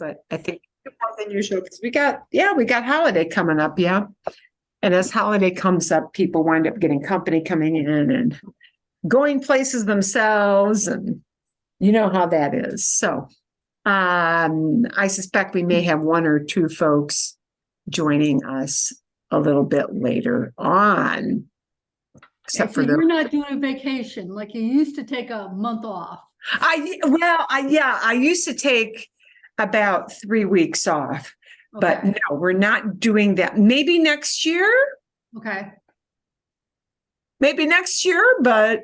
but I think more than usual because we got holiday coming up, yeah. And as holiday comes up, people wind up getting company coming in and going places themselves, and you know how that is. So I suspect we may have one or two folks joining us a little bit later on. Except for you're not doing a vacation like you used to take a month off. I used to take about 3 weeks off, but no, we're not doing that. Maybe next year. Okay. Maybe next year, but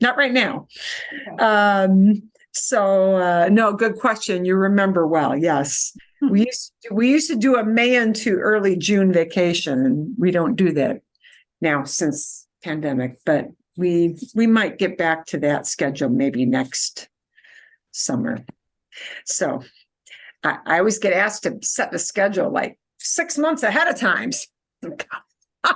not right now. Okay. No, good question. You remember well. Yes. We used to do a May into early June vacation, and we don't do that now since pandemic, but we might get back to that schedule maybe next summer. So I always get asked to set the schedule like 6 months ahead of time. I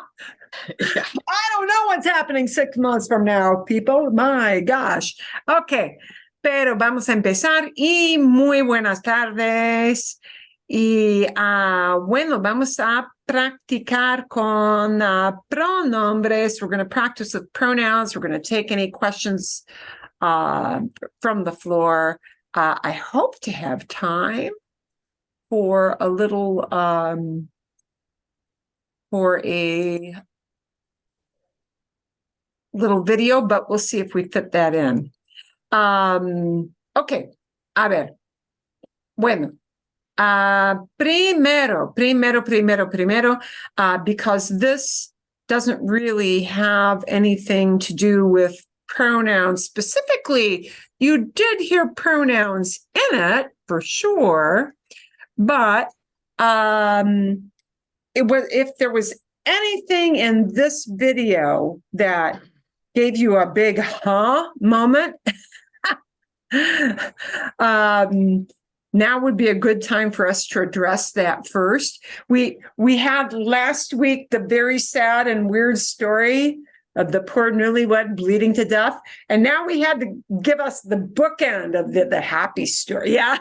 don't know what's happening 6 months from now, people. My gosh. Okay, pero vamos a empezar y muy buenas tardes. Y bueno, vamos a practicar con pronombres. We're going to practice with pronouns. We're going to take any questions from the floor. I hope to have time for a little, for a little video, but we'll see if we fit that in. Okay, a ver. Bueno. Primero, because this doesn't really have anything to do with pronouns specifically. You did hear pronouns in it for sure, but if there was anything in this video that gave you a big moment, now would be a good time for us to address that first. We had last week the very sad and weird story of the poor newlywed bleeding to death, and now we had to give us the bookend of the happy story. Yeah,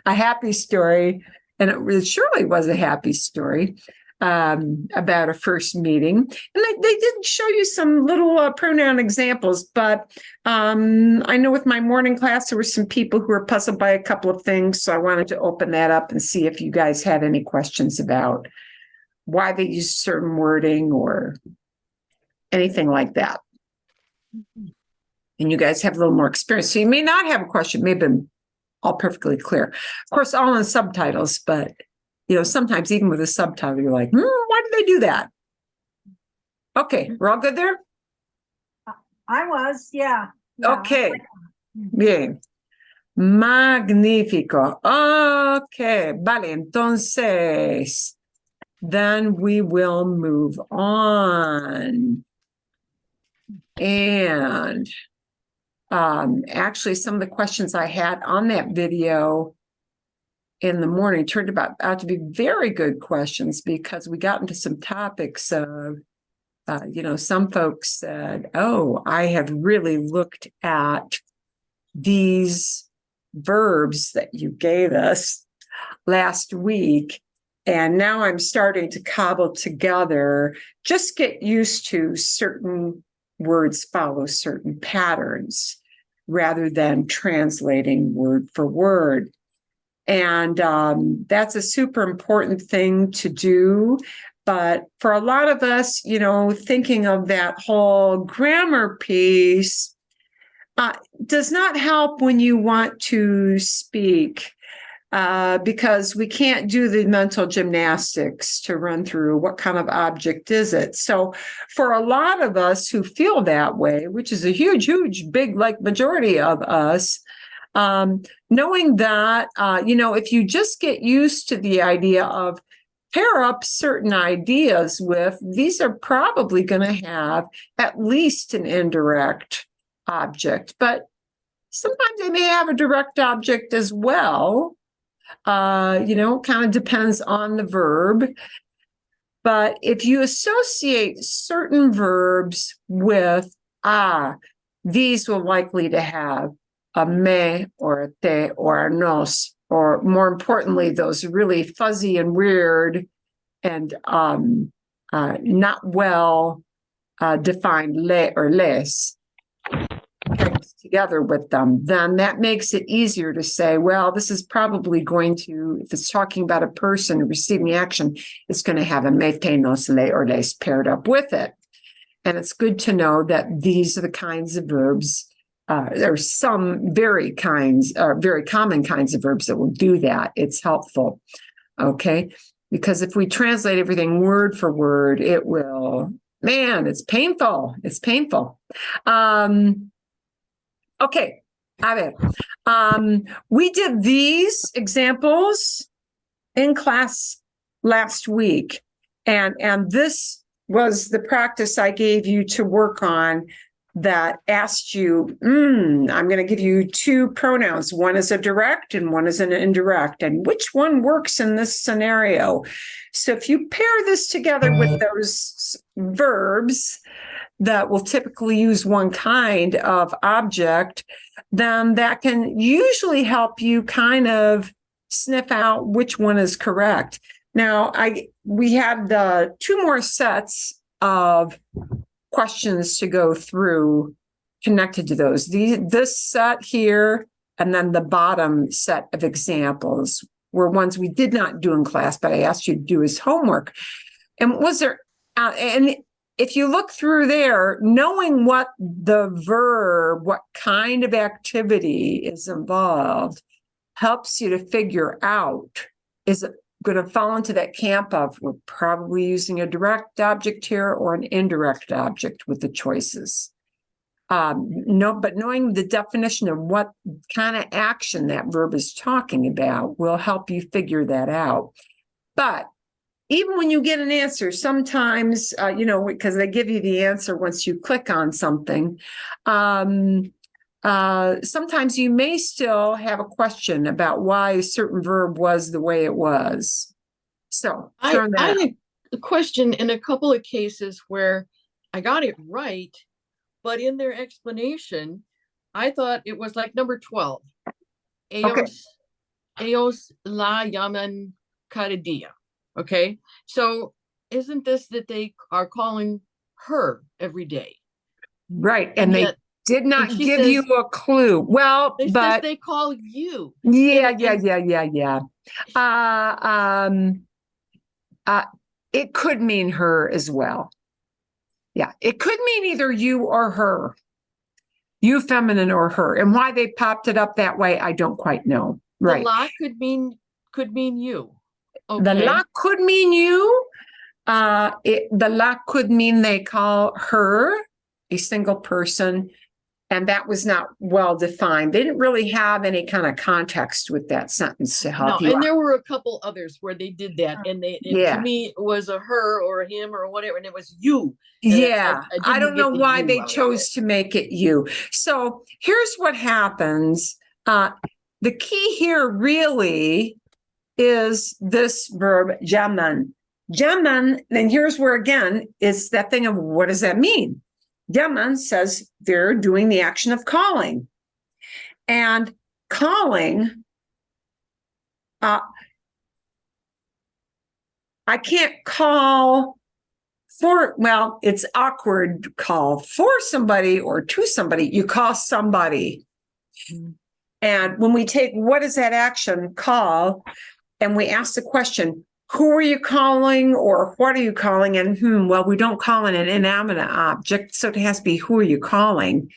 a happy story, and it surely was a happy story about a first meeting. And they did show you some little pronoun examples, but I know with my morning class, there were some people who were puzzled by a couple of things. So I wanted to open that up and see if you guys had any questions about why they use certain wording or anything like that. And you guys have a little more experience. So you may not have a question, maybe all perfectly clear. Of course, all in subtitles, but you know, sometimes even with a subtitle, you're like, why did they do that? Okay, we're all good there? I was, yeah. Okay, bien. Magnífico. Okay, vale, entonces, then we will move on. And actually, some of the questions I had on that video in the morning turned out to be very good questions, because we got into some topics of, some folks said, oh, I have really looked at these verbs that you gave us last week, and now I'm starting to cobble together, just get used to certain words follow certain patterns rather than translating word for word. And that's a super important thing to do. But for a lot of us, thinking of that whole grammar piece does not help when you want to speak, because we can't do the mental gymnastics to run through what kind of object is it. So for a lot of us who feel that way, which is a huge, big, majority of us, knowing that, if you just get used to the idea of pair up certain ideas with, these are probably going to have at least an indirect object, but sometimes they may have a direct object as well. Kind of depends on the verb. But if you associate certain verbs with these will likely to have a me or a te or a nos or more importantly, those really fuzzy and weird and not well defined le or les things together with them, then that makes it easier to say, well, this is probably going to, if it's talking about a person receiving action, it's going to have a metenos le or les paired up with it. And it's good to know that these are the kinds of verbs. There are some very common kinds of verbs that will do that. It's helpful. Okay. Because if we translate everything word for word, it will, man, it's painful. It's painful. Okay. A ver. We did these examples in class last week. And this was the practice I gave you to work on that asked you, I'm going to give you two pronouns. One is a direct and one is an indirect. And which one works in this scenario? So if you pair this together with those verbs that will typically use one kind of object, then that can usually help you kind of sniff out which one is correct. Now, we have the two more sets of questions to go through connected to those. This set here and then the bottom set of examples were ones we did not do in class, but I asked you to do as homework. And was there, and if you look through there, knowing what the verb, what kind of activity is involved, helps you to figure out, is it going to fall into that camp of we're probably using a direct object here or an indirect object with the choices. But knowing the definition of what kind of action that verb is talking about will help you figure that out. But even when you get an answer, sometimes, because they give you the answer once you click on something, sometimes you may still have a question about why a certain verb was the way it was. So I had a question in a couple of cases where I got it right, but in their explanation, I thought it was like number 12. Eos la llaman cada dia. Okay, so isn't this that they are calling her every day? Right, and they did not give you a clue. Well, but they call you. Yeah. It could mean her as well. Yeah, it could mean either you or her, you feminine or her. And why they popped it up that way, I don't quite know. Right. The la could mean you. Okay. The la could mean you. The la could mean they call her a single person. And that was not well defined. They didn't really have any kind of context with that sentence to help you. And there were a couple others where they did that, and to me it was a her or a him or whatever, and it was you. Yeah, I don't know why they chose to make it you. So here's what happens. The key here really is this verb llaman. Llaman, and here's where again is that thing of what does that mean? Llaman says they're doing the action of calling. And calling, I can't call it's awkward to call for somebody or to somebody. You call somebody. Mm-hmm. And when we take what is that action, call, and we ask the question, who are you calling or what are you calling? And well, we don't call in an inanimate object, so it has to be who are you calling?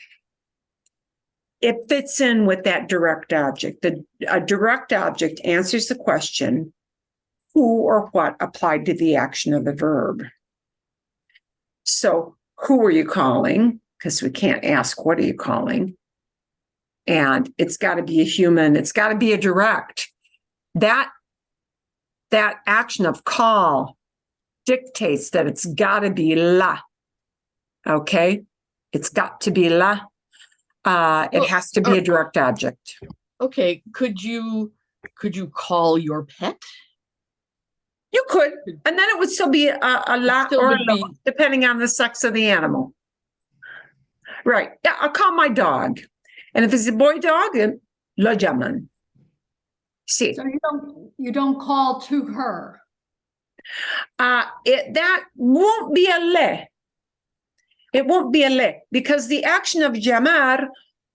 It fits in with that direct object. A direct object answers the question, who or what applied to the action of the verb. So who are you calling? Because we can't ask what are you calling? And it's got to be a human. It's got to be a direct. That action of call dictates that it's got to be la. Okay? It's got to be la. It has to be a direct object. Okay. Could you call your pet? You could. And then it would still be a la or a lo, depending on the sex of the animal. Right. Yeah, I'll call my dog. And if it's a boy dog, then lo llaman. Sí. So you don't call to her. That won't be a le. It won't be a le because the action of llamar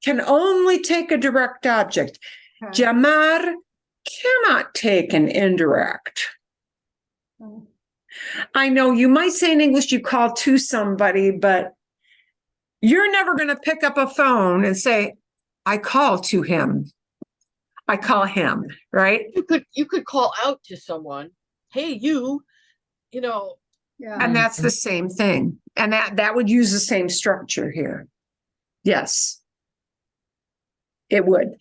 can only take a direct object. Okay. Llamar cannot take an indirect. Oh. I know you might say in English you call to somebody, but you're never going to pick up a phone and say, I call to him. I call him, right? You could call out to someone, hey, you know. Yeah. And that's the same thing. And that would use the same structure here. Yes, it would.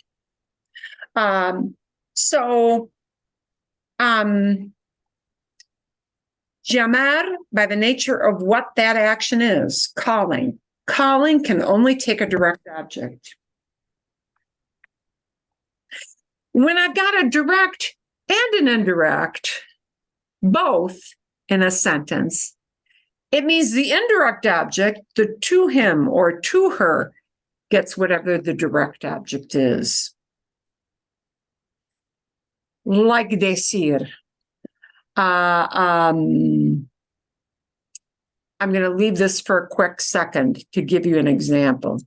Llamar, by the nature of what that action is, calling. Calling can only take a direct object. When I've got a direct and an indirect, both in a sentence, it means the indirect object, the to him or to her, gets whatever the direct object is. Like decir. I'm going to leave this for a quick second to give you an example.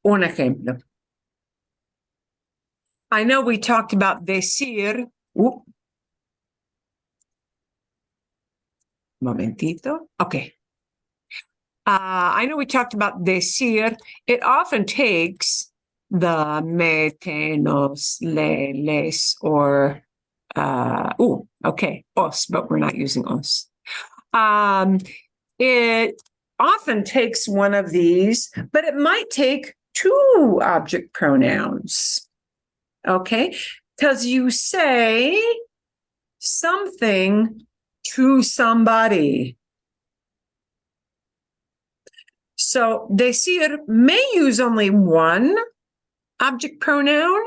Un ejemplo. I know we talked about decir. Momentito. Okay. I know we talked about decir. It often takes the me, te, nos, le, les, or okay, os, but we're not using os. It often takes one of these, but it might take two object pronouns. Okay, because you say something to somebody. So decir may use only one object pronoun,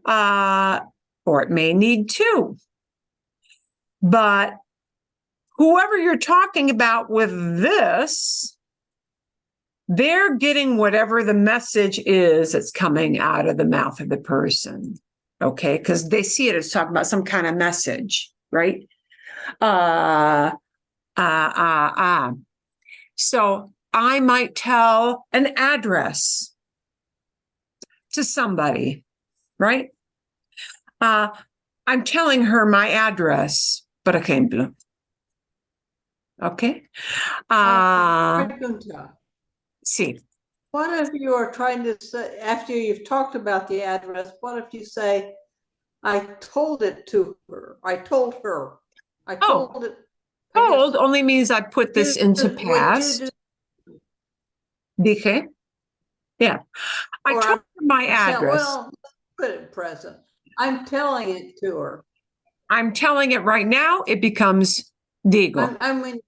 or it may need two. But whoever you're talking about with this, they're getting whatever the message is that's coming out of the mouth of the person. Okay, because they see it as talking about some kind of message, right? So I might tell an address to somebody, right? I'm telling her my address, por ejemplo. Okay. Pregunta. Sí. What if you are trying to say, after you've talked about the address, what if you say, I told it to her. I told her. I told it. Told only means I put this into past. Dije. Yeah. I told her my address. Well, put it present. I'm telling it to her. I'm telling it right now. It becomes digo. I mean,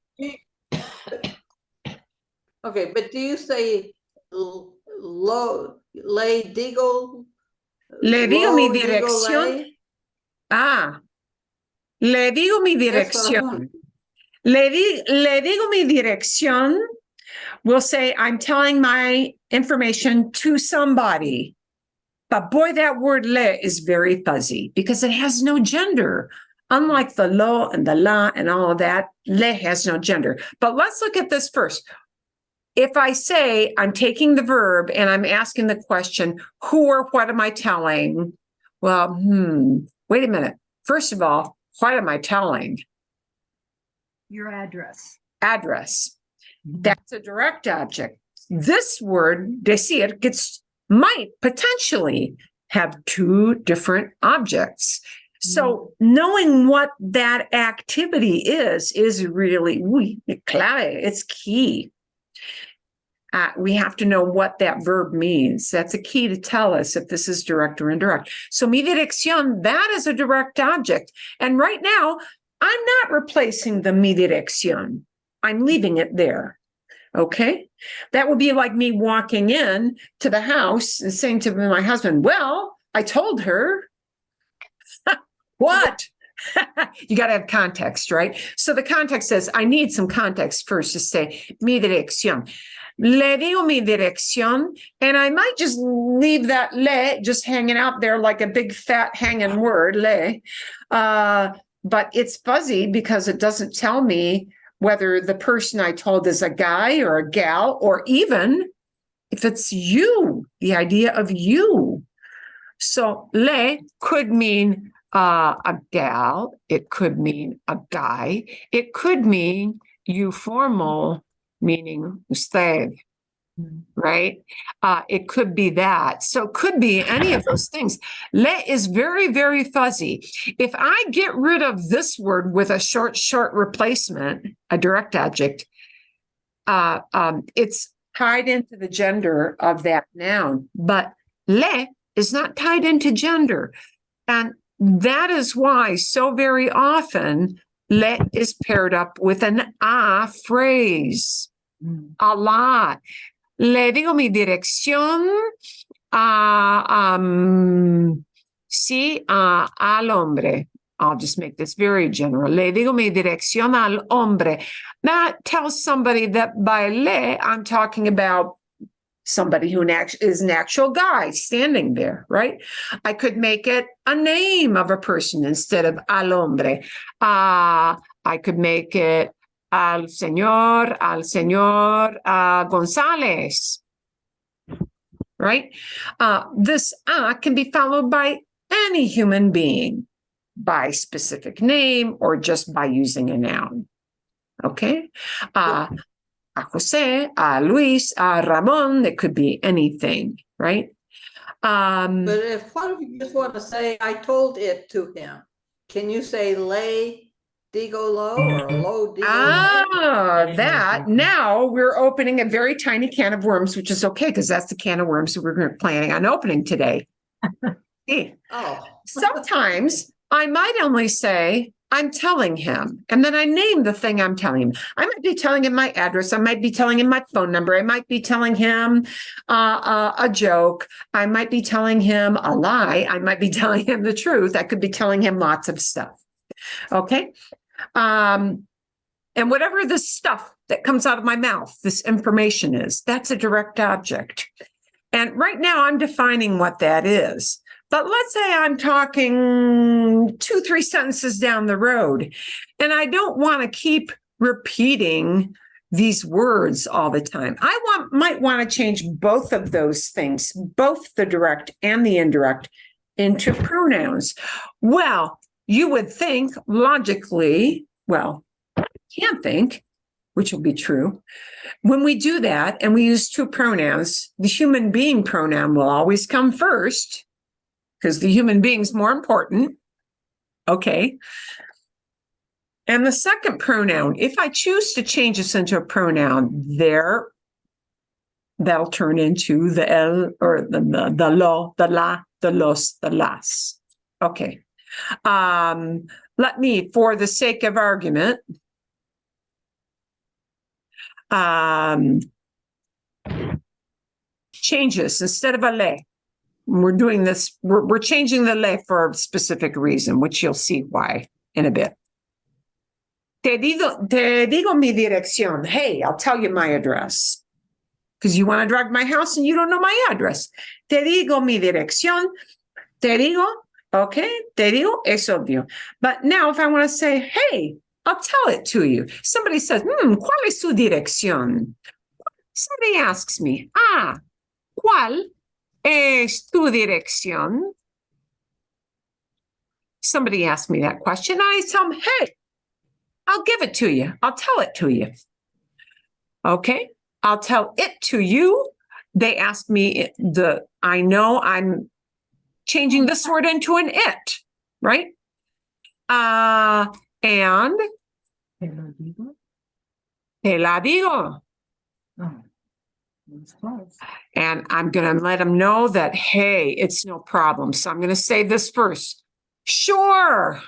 okay, but do you say le digo? Le digo mi dirección. Le digo mi dirección. Le digo mi dirección. We'll say I'm telling my information to somebody. But boy, that word le is very fuzzy because it has no gender. Unlike the lo and the la and all of that, le has no gender. But let's look at this first. If I say I'm taking the verb and I'm asking the question, who or what am I telling? Well, wait a minute. First of all, what am I telling? Your address. Address. That's a direct object. This word, decir, might potentially have two different objects. So knowing what that activity is really clave. It's key. We have to know what that verb means. That's a key to tell us if this is direct or indirect. So mi dirección, that is a direct object. And right now, I'm not replacing the mi dirección. I'm leaving it there. Okay? That would be like me walking in to the house and saying to my husband, well, I told her. What? You got to have context, right? So the context says, I need some context first to say mi dirección. Le digo mi dirección, and I might just leave that le just hanging out there like a big fat hanging word, le. But it's fuzzy because it doesn't tell me whether the person I told is a guy or a gal, or even if it's you, the idea of you. So le could mean a gal, it could mean a guy, it could mean you formal, meaning usted, right? It could be that. So it could be any of those things. Le is very, very fuzzy. If I get rid of this word with a short replacement, a direct object, it's tied into the gender of that noun. But le is not tied into gender. And that is why so very often le is paired up with an a phrase. A lot. Le digo mi dirección al hombre. I'll just make this very general. Le digo mi dirección al hombre. That tells somebody that by le, I'm talking about somebody who is an actual guy standing there, right? I could make it a name of a person instead of al hombre. I could make it al señor González, right? This can be followed by any human being, by specific name or just by using a noun, okay? A Jose, a Luis, a Ramon, it could be anything, right? But if one of you just want to say, I told it to him, can you say le digo lo or lo digo le? That now we're opening a very tiny can of worms, which is okay because that's the can of worms that we're planning on opening today. Oh, Sometimes I might only say, I'm telling him, and then I name the thing I'm telling him. I might be telling him my address. I might be telling him my phone number. I might be telling him a joke. I might be telling him a lie. I might be telling him the truth. I could be telling him lots of stuff. Okay. And whatever the stuff that comes out of my mouth, this information is, that's a direct object. And right now I'm defining what that is. But let's say I'm talking 2-3 sentences down the road, and I don't want to keep repeating these words all the time. Might want to change both of those things, both the direct and the indirect, into pronouns. Well, you would think logically, can think, which will be true. When we do that and we use two pronouns, the human being pronoun will always come first because the human being's more important. Okay. And the second pronoun, if I choose to change this into a pronoun, that'll turn into the el or the lo, the la, the los, the las. Okay. Let me, for the sake of argument, change this instead of a le. We're doing this, we're changing the le for a specific reason, which you'll see why in a bit. Te digo mi dirección. Hey, I'll tell you my address. Because you want to drag my house and you don't know my address. Te digo mi dirección. Te digo, okay, te digo es obvio. But now if I want to say, hey, I'll tell it to you. Somebody says, ¿cuál es su dirección? Somebody asks me, ¿cuál es tu dirección? Somebody asked me that question. I tell them, hey, I'll give it to you. I'll tell it to you. Okay, I'll tell it to you. They ask me I know I'm changing this word into an it, right? And te la digo. And I'm going to let them know that, hey, it's no problem. So I'm going to say this first. Sure.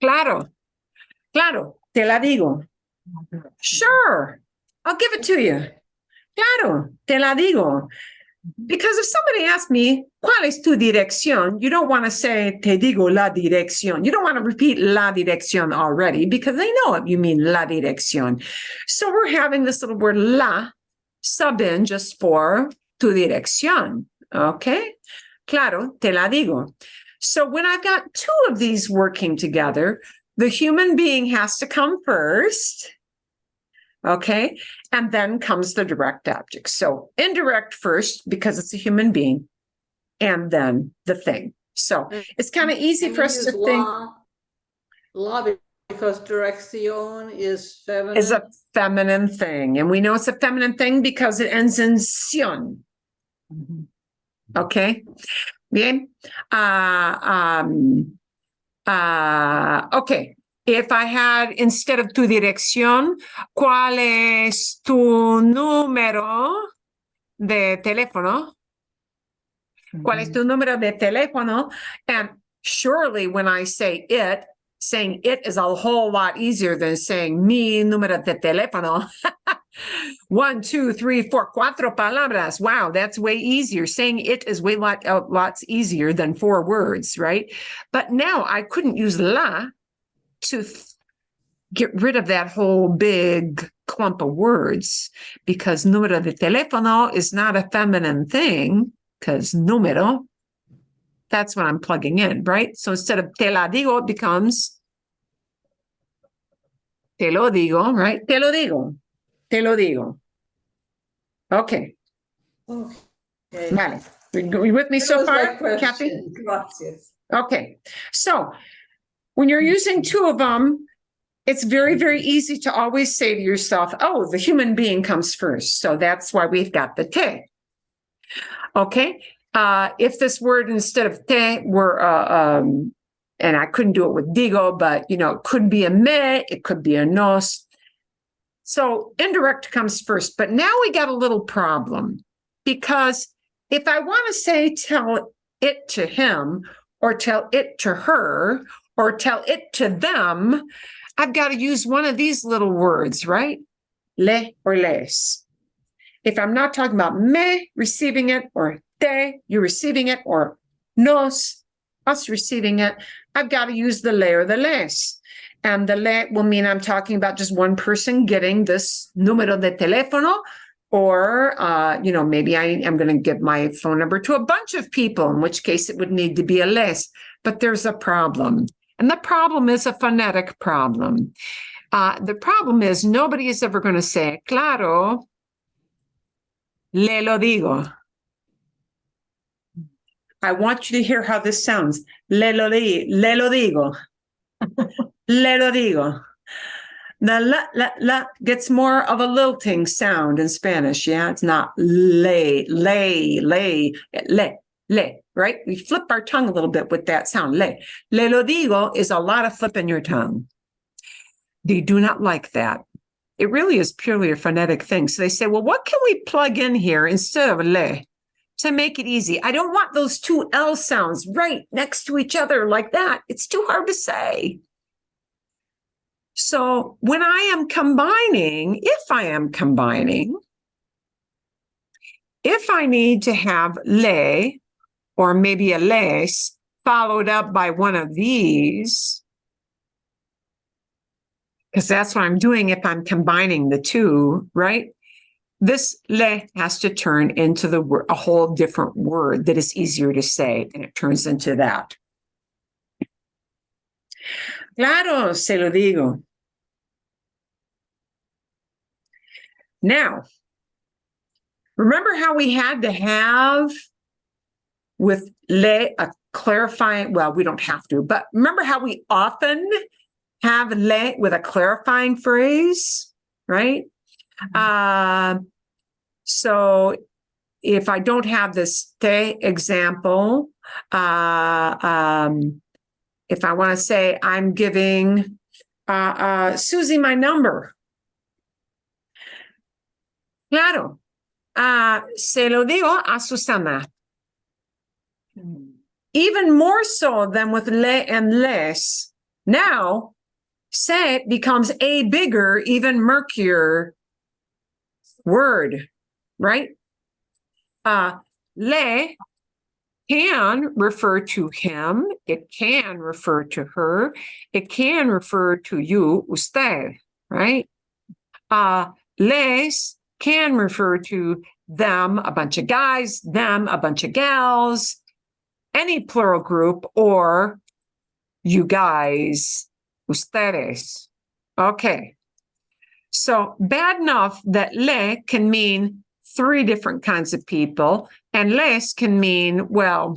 Claro. Claro. Te la digo. Sure. I'll give it to you. Claro. Te la digo. Because if somebody asks me, ¿cuál es tu dirección? You don't want to say, te digo la dirección. You don't want to repeat la dirección already because they know it. You mean la dirección. So we're having this little word la sub in just for tu dirección. Okay? Claro, te la digo. So when I've got two of these working together, the human being has to come first. Okay. And then comes the direct object. So indirect first because it's a human being, and then the thing. So it's kind of easy And for we us to use think la because dirección is feminine. is a feminine thing. And we know it's a feminine thing because it ends in sion. Okay. Bien. Okay. If I had, instead of tu dirección, ¿cuál es tu número de teléfono? ¿Cuál es tu número de teléfono? And surely when I say it, saying it is a whole lot easier than saying mi número de teléfono. 1, 2, 3, 4, cuatro palabras. Wow, that's way easier. Saying it is way lots easier than 4 words, right? But now I couldn't use la to get rid of that whole big clump of words because número de teléfono is not a feminine thing because número, that's what I'm plugging in, right? So instead of te la digo, it becomes te lo digo, right? Te lo digo. Te lo digo. Okay. Okay. Vale. You with me so That was my far, Kathy? question. Gracias. Okay. So when you're using two of them, it's very, very easy to always say to yourself, oh, the human being comes first. So that's why we've got the te. Okay. If this word instead of te were, and I couldn't do it with digo, but, it could be a me, it could be a nos. So indirect comes first. But now we got a little problem because if I want to say tell it to him or tell it to her or tell it to them, I've got to use one of these little words, right? Le or les. If I'm not talking about me receiving it or te, you receiving it, or nos, us receiving it, I've got to use the le or the les. And the le will mean I'm talking about just one person getting this número de teléfono, or, maybe I am going to give my phone number to a bunch of people, in which case it would need to be a les. But there's a problem. And the problem is a phonetic problem. The problem is nobody is ever going to say, claro, le lo digo. I want you to hear how this sounds. Le lo digo. Le lo digo. The la gets more of a lilting sound in Spanish. Yeah, it's not le, right? We flip our tongue a little bit with that sound. Le lo digo is a lot of flipping your tongue. They do not like that. It really is purely a phonetic thing. So they say, well, what can we plug in here instead of le to make it easy? I don't want those two L sounds right next to each other like that. It's too hard to say. So when I am combining, if I need to have le or maybe a les followed up by one of these, because that's what I'm doing if I'm combining the two, right? This le has to turn into a whole different word that is easier to say, and it turns into that. Claro, se lo digo. Now, remember how we had to have with le a clarifying, well, we don't have to, but remember how we often have le with a clarifying phrase, right? So if I don't have this te example, if I want to say I'm giving Susie my number. Claro, se lo digo a Susana. Even more so than with le and les. Now, se becomes a bigger, even murkier word, right? Le can refer to him. It can refer to her. It can refer to you, usted, right? Les can refer to them, a bunch of guys, them, a bunch of gals, any plural group, or you guys, ustedes. Okay. So bad enough that le can mean 3 different kinds of people, and les can mean, well,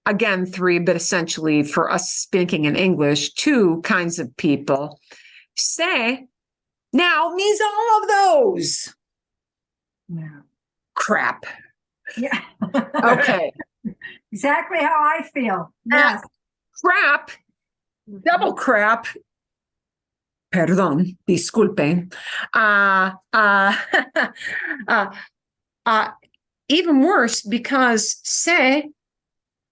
again, 3, but essentially for us speaking in English, 2 kinds of people. Se now means all of those. Yeah. Crap. Yeah. Okay. Exactly how I feel. Yes. Crap. Double crap. Perdón, disculpen. Even worse, because se,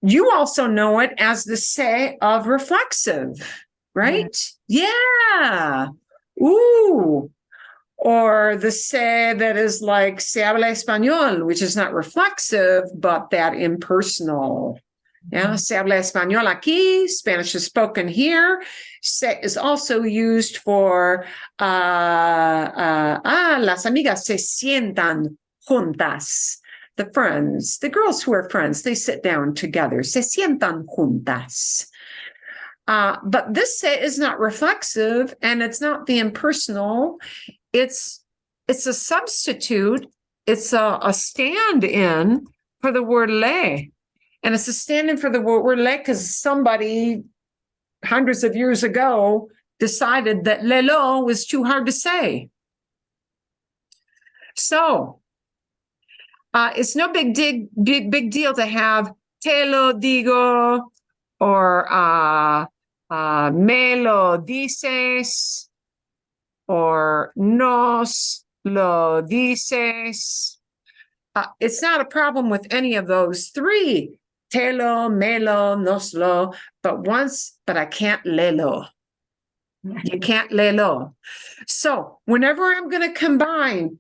you also know it as the se of reflexive, right? Yeah. Ooh. Or the se that is like se habla español, which is not reflexive, but that impersonal. Yeah, se habla español aquí, Spanish is spoken here. Se is also used for las amigas se sientan juntas. The friends, the girls who are friends, they sit down together. Se sientan juntas. But this se is not reflexive, and it's not the impersonal. It's a substitute. It's a stand-in for the word le. And it's a stand-in for the word le because somebody hundreds of years ago decided that lelo was too hard to say. So it's no big deal to have te lo digo or me lo dices or nos lo dices. It's not a problem with any of those 3. Te lo, me lo, nos lo, but I can't lelo. You can't lelo. So whenever I'm going to combine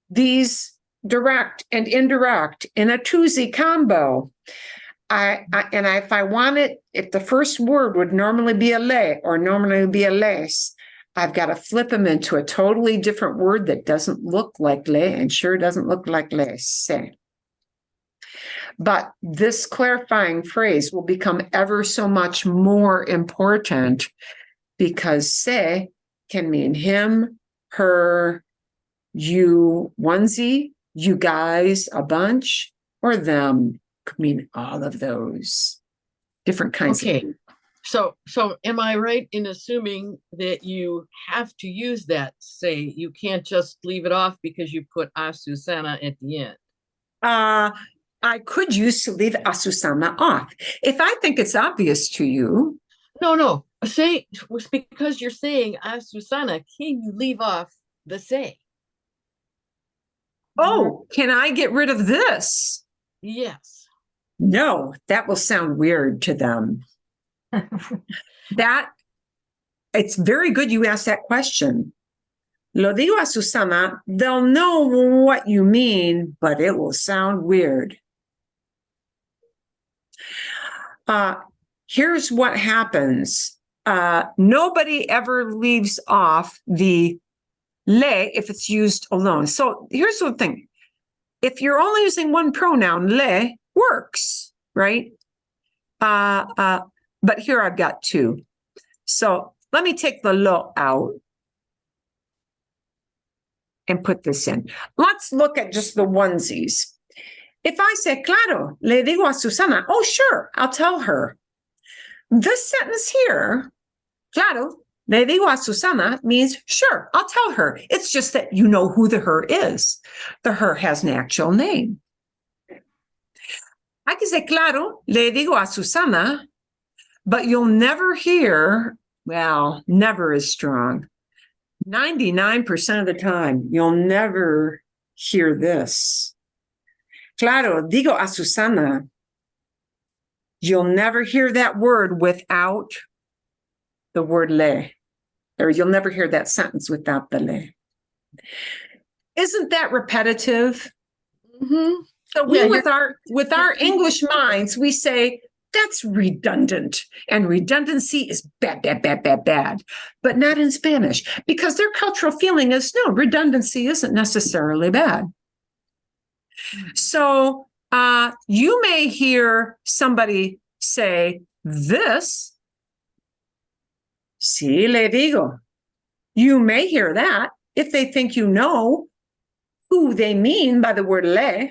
these direct and indirect in a twosie combo, if I want it, if the first word would normally be a le or normally be a les, I've got to flip them into a totally different word that doesn't look like le and sure doesn't look like les. But this clarifying phrase will become ever so much more important because se can mean him, her, you, onesie, you guys, a bunch, or them. Could mean all of those different kinds Okay. of people. So am I right in assuming that you have to use that say? You can't just leave it off because you put a Susana at the end. I could use to leave Asusana off. If I think it's obvious to you. No. Say was because you're saying a Susana, can you leave off the say? Oh, can I get rid of this? Yes. No, that will sound weird to them. It's very good you asked that question. Lo digo a Susana, they'll know what you mean, but it will sound weird. Here's what happens. Nobody ever leaves off the le if it's used alone. So here's the thing. If you're only using one pronoun, le works, right? But here I've got 2. So let me take the lo out and put this in. Let's look at just the onesies. If I say, claro, le digo a Susana, oh, sure, I'll tell her. This sentence here, claro, le digo a Susana means, sure, I'll tell her. It's just that you know who the her is. The her has an actual name. I can say, claro, le digo a Susana, but you'll never hear, well, never is strong. 99% of the time, you'll never hear this. Claro, digo a Susana. You'll never hear that word without the word le, or you'll never hear that sentence without the le. Isn't that repetitive? Mm-hmm. So with our English minds, we say, That's redundant. And redundancy is bad, bad, bad, bad, bad, but not in Spanish because their cultural feeling is no, redundancy isn't necessarily bad. So you may hear somebody say this. Sí, le digo. You may hear that if they think you know who they mean by the word le.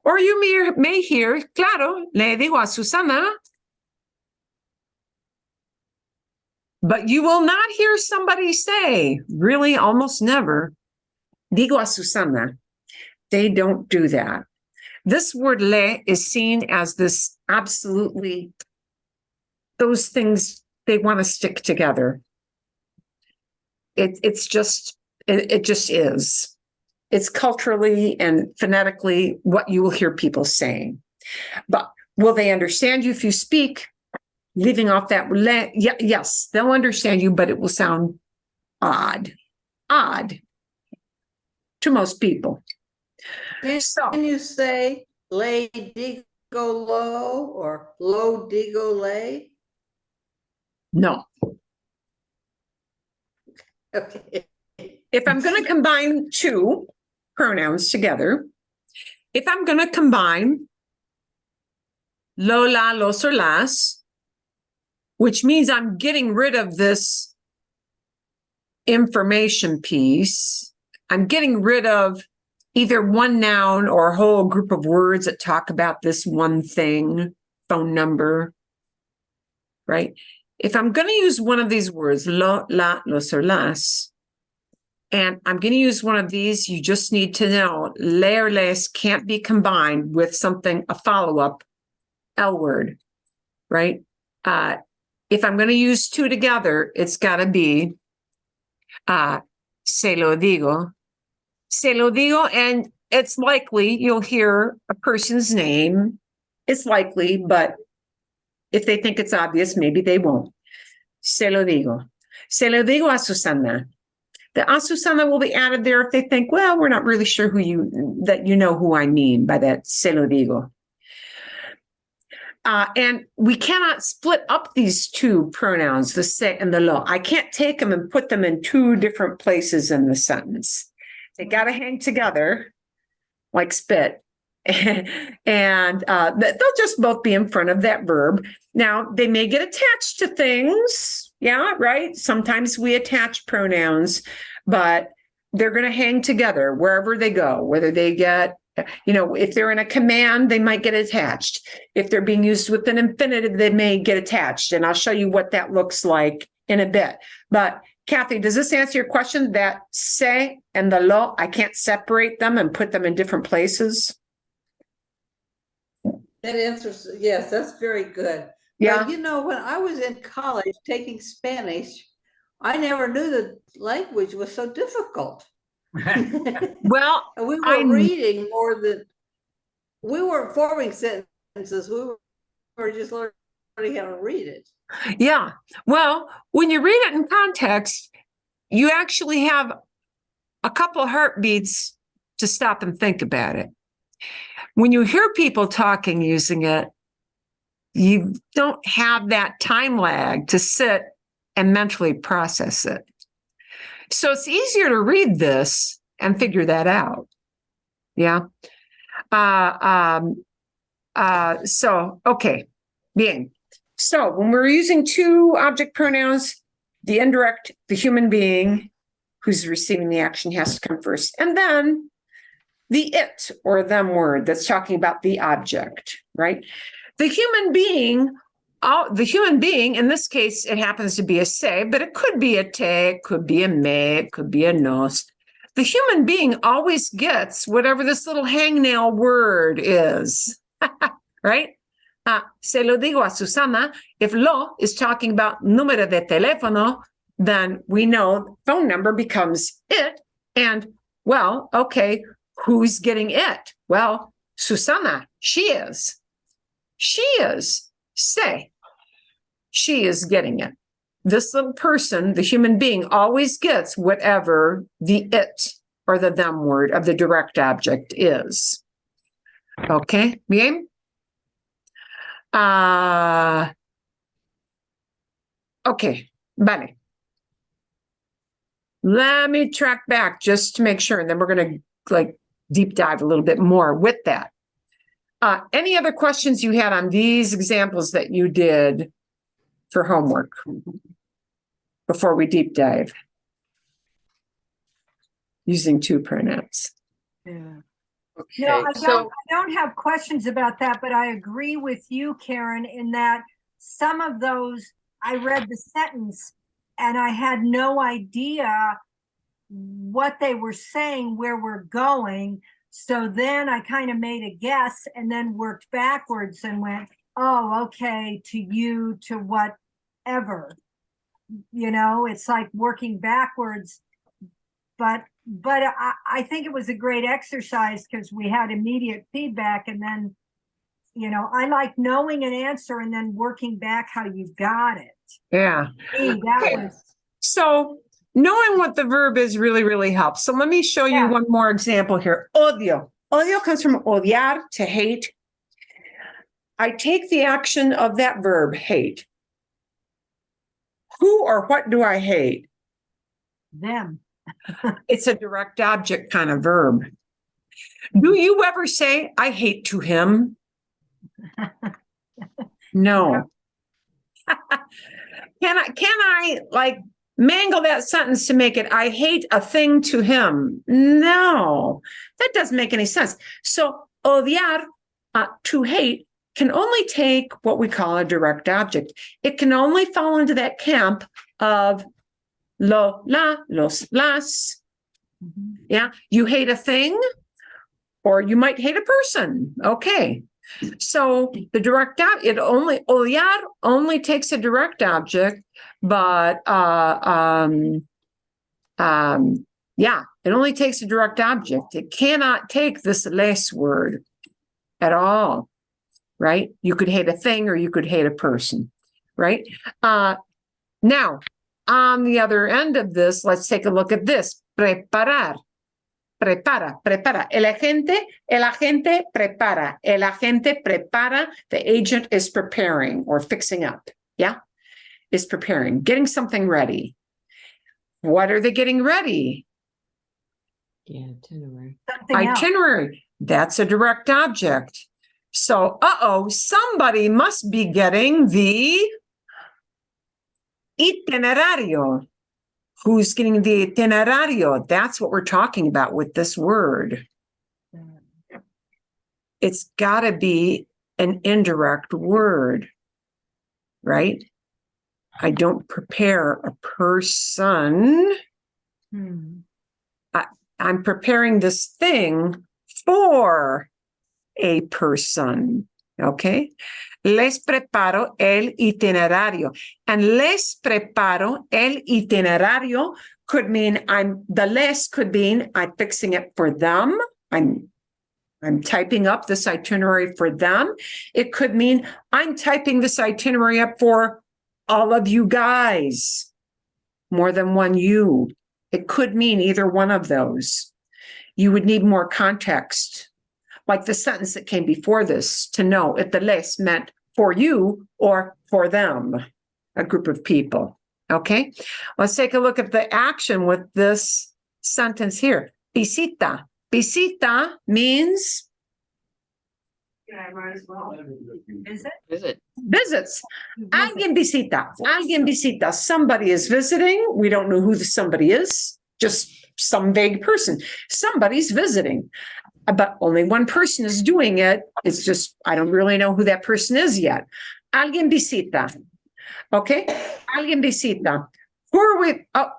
Or you may hear, claro, le digo a Susana. But you will not hear somebody say, really almost never, digo a Susana. They don't do that. This word le is seen as this absolutely, those things, they want to stick together. It just is. It's culturally and phonetically what you will hear people saying. But will they understand you if you speak, leaving off that le? Yes, they'll understand you, but it will sound odd to most people. Can you say le digo lo or lo digo le? No. Okay. If I'm going to combine two pronouns together, if I'm going to combine lo, la, los, or las, which means I'm getting rid of this information piece, I'm getting rid of either one noun or a whole group of words that talk about this one thing, phone number, right? If I'm going to use one of these words, lo, la, los, or las, and I'm going to use one of these, you just need to know le or les can't be combined with something, a follow-up L word, right? If I'm going to use two together, it's got to be se lo digo. Se lo digo, and it's likely you'll hear a person's name. It's likely, but if they think it's obvious, maybe they won't. Se lo digo. Se lo digo a Susana. The a Susana will be added there if they think, well, we're not really sure that you know who I mean by that se lo digo. And we cannot split up these two pronouns, the se and the lo. I can't take them and put them in two different places in the sentence. They got to hang together like spit. And they'll just both be in front of that verb. Now, they may get attached to things. Yeah, right. Sometimes we attach pronouns, but they're going to hang together wherever they go, whether they get, if they're in a command, they might get attached. If they're being used with an infinitive, they may get attached. And I'll show you what that looks like in a bit. But Kathy, does this answer your question that se and the lo, I can't separate them and put them in different places? That answers, yes, that's very good. Yeah. But, when I was in college taking Spanish, I never knew the language was so difficult. Well, we were reading more than, we weren't forming sentences. We were just learning how to read it. Yeah. Well, when you read it in context, you actually have a couple of heartbeats to stop and think about it. When you hear people talking using it, you don't have that time lag to sit and mentally process it. So it's easier to read this and figure that out. Yeah. Okay. Bien. So when we're using two object pronouns, the indirect, the human being who's receiving the action has to come first. And then the it or them word that's talking about the object, right? The human being, in this case, it happens to be a se, but it could be a te, it could be a me, it could be a nos. The human being always gets whatever this little hangnail word is, right? Se lo digo a Susana. If lo is talking about número de teléfono, then we know phone number becomes it. And, well, okay, who's getting it? Well, Susana, she is. She is. Say, she is getting it. This little person, the human being, always gets whatever the it or the them word of the direct object is. Okay, bien? Okay, vale. Let me track back just to make sure, and then we're going to like deep dive a little bit more with that. Any other questions you had on these examples that you did for homework before we deep dive? Using two pronouns. Yeah. No, Okay, I so don't have questions about that, but I agree with you, Karen, in that some of those, I read the sentence and I had no idea what they were saying, where we're going. So then I kind of made a guess and then worked backwards and went, oh, okay, to you, to whatever. You know, it's like working backwards. But I think it was a great exercise because we had immediate feedback. And then, you know, I like knowing an answer and then working back how you got it. Yeah. That was. So knowing what the verb is really, really helps. So let me show you one more example here. Odio. Odio comes from odiar, to hate. I take the action of that verb, hate. Who or what do I hate? Them. It's a direct object kind of verb. Do you ever say, I hate to him? No. Can I like mangle that sentence to make it, I hate a thing to him? No, that doesn't make any sense. So odiar, to hate, can only take what we call a direct object. It can only fall into that camp of lo, la, los, las. Yeah, you hate a thing, or you might hate a person. Okay. So the direct it only odiar only takes a direct object, but yeah, it only takes a direct object. It cannot take this les word at all, right? You could hate a thing or you could hate a person, right? Now, on the other end of this, let's take a look at this. Preparar. Prepara. El agente prepara. El agente prepara. The agent is preparing or fixing up. Yeah, is preparing, getting something ready. What are they getting ready? yeah, itinerary. Itinerary. That's a direct object. So, somebody must be getting the itinerario. Who's getting the itinerario? That's what we're talking about with this word. It's got to be an indirect word, right? I don't prepare a person. I'm preparing this thing for a person, okay? Les preparo el itinerario. And les preparo el itinerario could mean the les could mean I'm fixing it for them. I'm typing up this itinerary for them. It could mean I'm typing this itinerary up for all of you guys, more than one you. It could mean either one of those. You would need more context, like the sentence that came before this, to know if the les meant for you or for them, a group of people. Okay, let's take a look at the action with this sentence here. Visita. Visita means Visit. Visits. Alguien visita. Alguien visita. Somebody is visiting. We don't know who the somebody is, just some vague person. Somebody's visiting. But only one person is doing it. It's just, I don't really know who that person is yet. Alguien visita. Okay? Alguien visita. Who are we? Oh,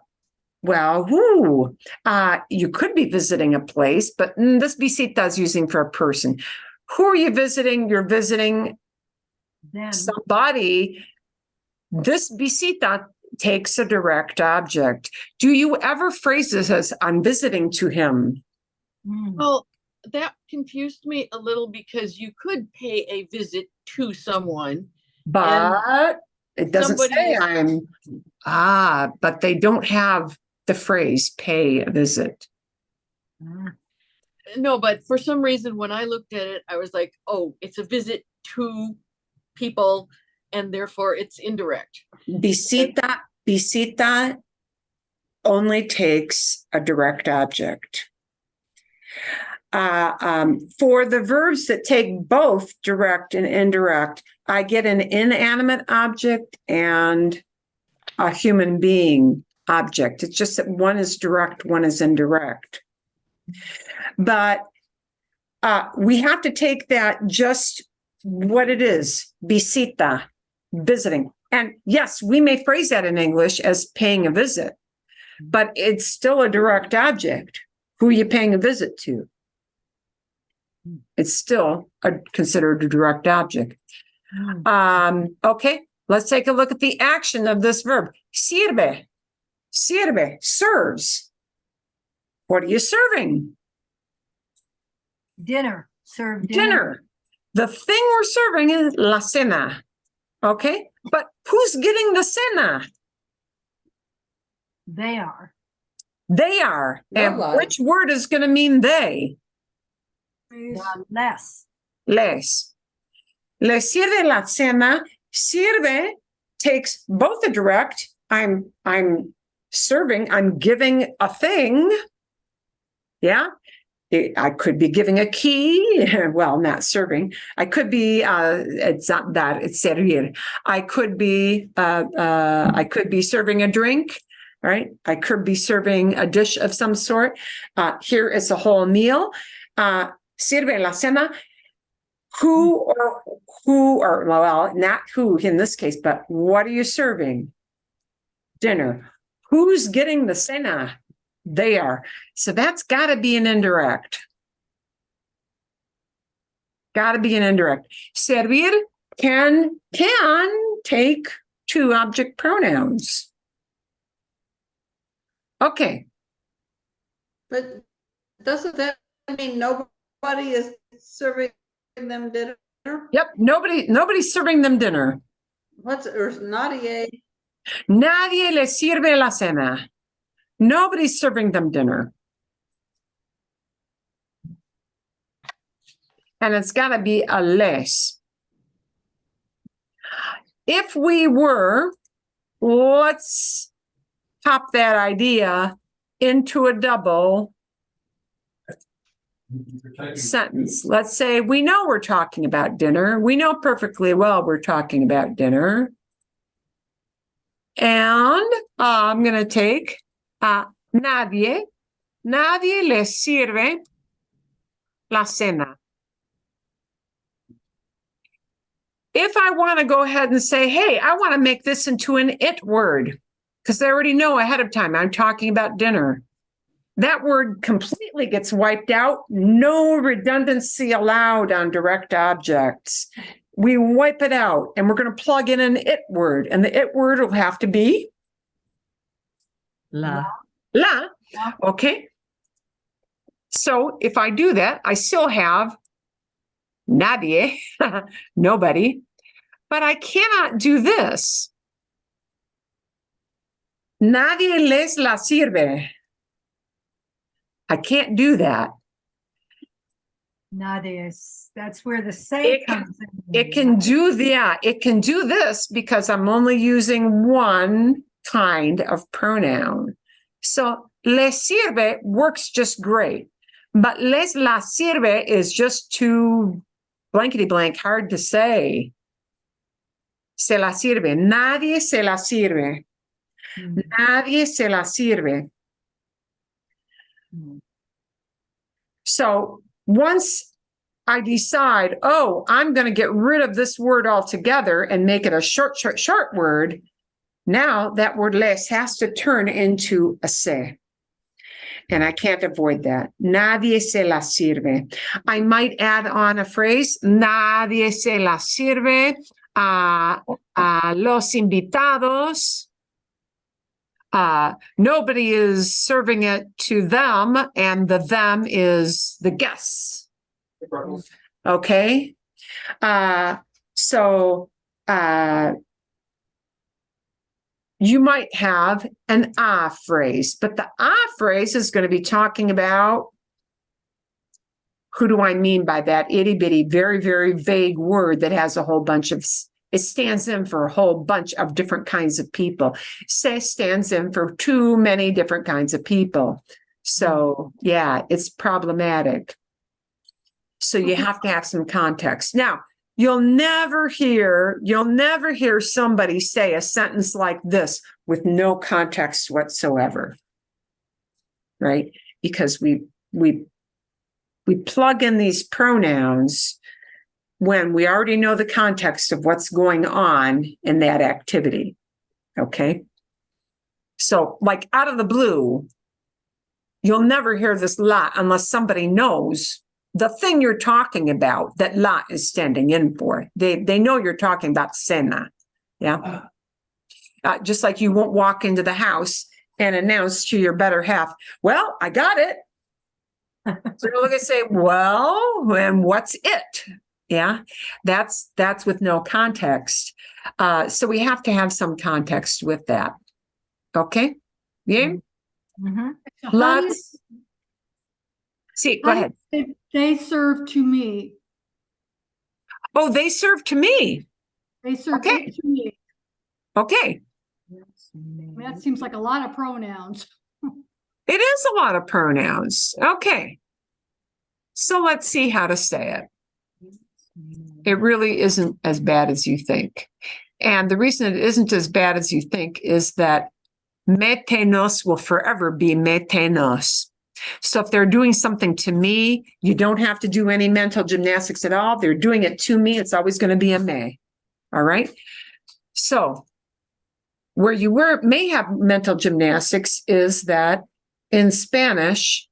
well, who? You could be visiting a place, but this visita is using for a person. Who are you visiting? You're visiting somebody. This visita takes a direct object. Do you ever phrase this as I'm visiting to him? Well, that confused me a little because you could pay a visit to someone, but it doesn't say is... but they don't have the phrase pay a visit. No, but for some reason, when I looked at it, I was like, oh, it's a visit to people, and therefore it's indirect. Visita only takes a direct object. For the verbs that take both direct and indirect, I get an inanimate object and a human being object. It's just that one is direct, one is indirect. But we have to take that just what it is, visita, visiting. And yes, we may phrase that in English as paying a visit, but it's still a direct object. Who are you paying a visit to? It's still considered a direct object. Okay, let's take a look at the action of this verb. Sirve, serves. What are you serving? Dinner, serve Dinner. The thing we're serving is la cena. Okay, but who's getting the cena? They are. They are. And Nobody. which word is going to mean they? Less. Les. Le sirve la cena. Sirve takes both a direct. I'm serving. I'm giving a thing. Yeah. I could be giving a key. Well, not serving. I could be. It's not that. It's servir. I could be serving a drink. Right. I could be serving a dish of some sort. Here is a whole meal. Sirve la cena. Who or well, not who in this case, but what are you serving? Dinner. Who's getting the cena? They are. So that's got to be an indirect. Got to be an indirect. Servir can take two object pronouns. Okay. But doesn't that mean nobody is serving them dinner? Yep. Nobody's serving them dinner. Or nadie? Nadie les sirve la cena. Nobody's serving them dinner. And it's got to be a les. If we were, let's pop that idea into a double sentence. Let's say we know we're talking about dinner. We know perfectly well we're talking about dinner. And I'm going to take nadie le sirve la cena. If I want to go ahead and say, hey, I want to make this into an it word, because I already know ahead of time I'm talking about dinner. That word completely gets wiped out. No redundancy allowed on direct objects. We wipe it out and we're going to plug in an it word. And the it word will have to be La. la. Okay. So if I do that, I still have nadie, nobody, but I cannot do this. Nadie les la sirve. I can't do that. Nadie. That's where the say comes in. It can do this because I'm only using one kind of pronoun. So les sirve works just great, but les la sirve is just too blankety blank, hard to say. Se la sirve. Nadie se la sirve. Nadie se la sirve. So once I decide, oh, I'm going to get rid of this word altogether and make it a short word, now that word les has to turn into a se. And I can't avoid that. Nadie se la sirve. I might add on a phrase, nadie se la sirve a los invitados. Nobody is serving it to them, and the them is the guests. Okay. So you might have an phrase, but the phrase is going to be talking about Who do I mean by that itty bitty, very, very vague word that has a whole bunch of, it stands in for a whole bunch of different kinds of people. Say stands in for too many different kinds of people. So yeah, it's problematic. So you have to have some context. Now, you'll never hear somebody say a sentence like this with no context whatsoever. Right? Because we plug in these pronouns when we already know the context of what's going on in that activity. Okay? So, like out of the blue, you'll never hear this la unless somebody knows the thing you're talking about that la is standing in for. They know you're talking about cena. Yeah. Just like you won't walk into the house and announce to your better half, well, I got it. So you're going to say, well, and what's it? Yeah, that's with no context. So we have to have some context with that. Okay. Yeah. Mhm. Lots. See, go ahead. They serve to me. Oh, they serve to me. They serve Okay. it to me. Okay. I mean, that seems like a lot of pronouns. It is a lot of pronouns. Okay. So let's see how to say it. It really isn't as bad as you think. And the reason it isn't as bad as you think is that metenos will forever be metenos. So if they're doing something to me, you don't have to do any mental gymnastics at all. They're doing it to me. It's always going to be a me. All right. So where you may have mental gymnastics is that in Spanish,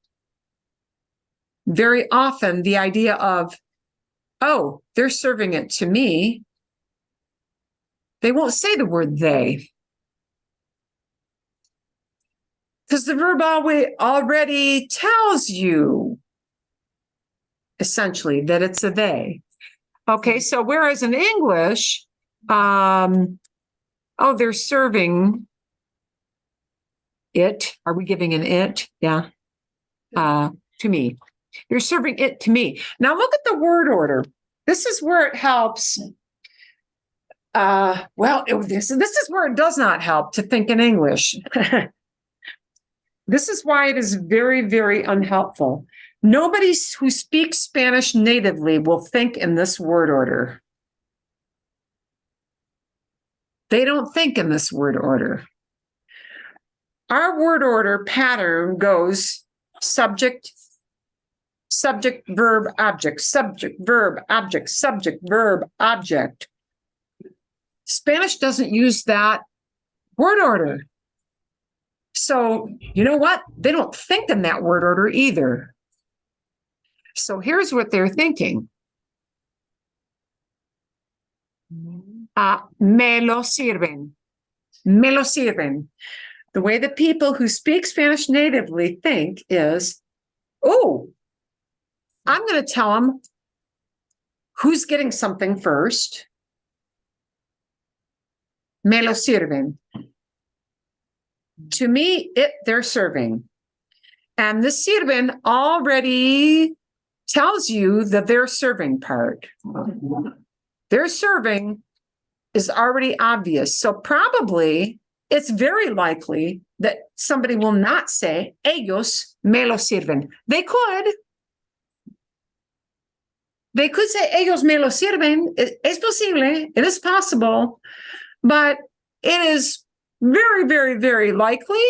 very often the idea of, oh, they're serving it to me. They won't say the word they. Because the verb already tells you, essentially, that it's a they. Okay, so whereas in English, they're serving it. Are we giving an it? Yeah. To me. You're serving it to me. Now look at the word order. This is where it helps. This is where it does not help to think in English. This is why it is very, very unhelpful. Nobody who speaks Spanish natively will think in this word order. They don't think in this word order. Our word order pattern goes subject, verb, object, subject, verb, object, subject, verb, object. Spanish doesn't use that word order. So, you know what? They don't think in that word order either. So here's what they're thinking. Me lo sirven. Me lo sirven. The way the people who speak Spanish natively think is, oh, I'm going to tell them who's getting something first. Me lo sirven. To me, they're serving. And the sirven already tells you that they're serving part. Their serving is already obvious. So probably it's very likely that somebody will not say, ellos me lo sirven. They could. They could say, ellos me lo sirven. Es posible. It is possible. But it is very, very, very likely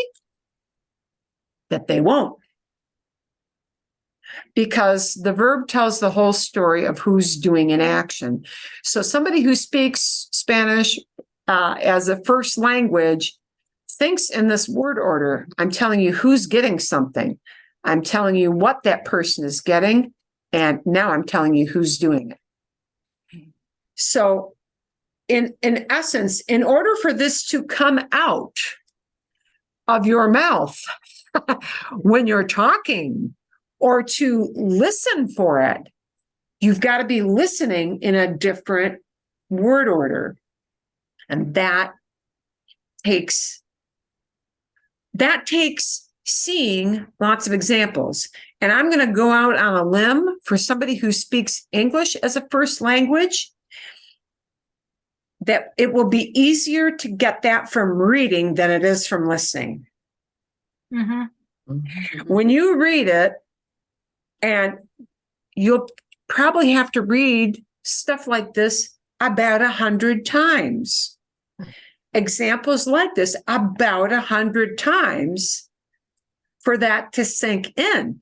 that they won't. Because the verb tells the whole story of who's doing an action. So somebody who speaks Spanish as a first language thinks in this word order. I'm telling you who's getting something. I'm telling you what that person is getting. And now I'm telling you who's doing it. So in essence, in order for this to come out of your mouth when you're talking or to listen for it, you've got to be listening in a different word order. And that takes seeing lots of examples. And I'm going to go out on a limb for somebody who speaks English as a first language, that it will be easier to get that from reading than it is from listening. When you read it, and you'll probably have to read stuff like this about 100 times. Examples like this about 100 times for that to sink in.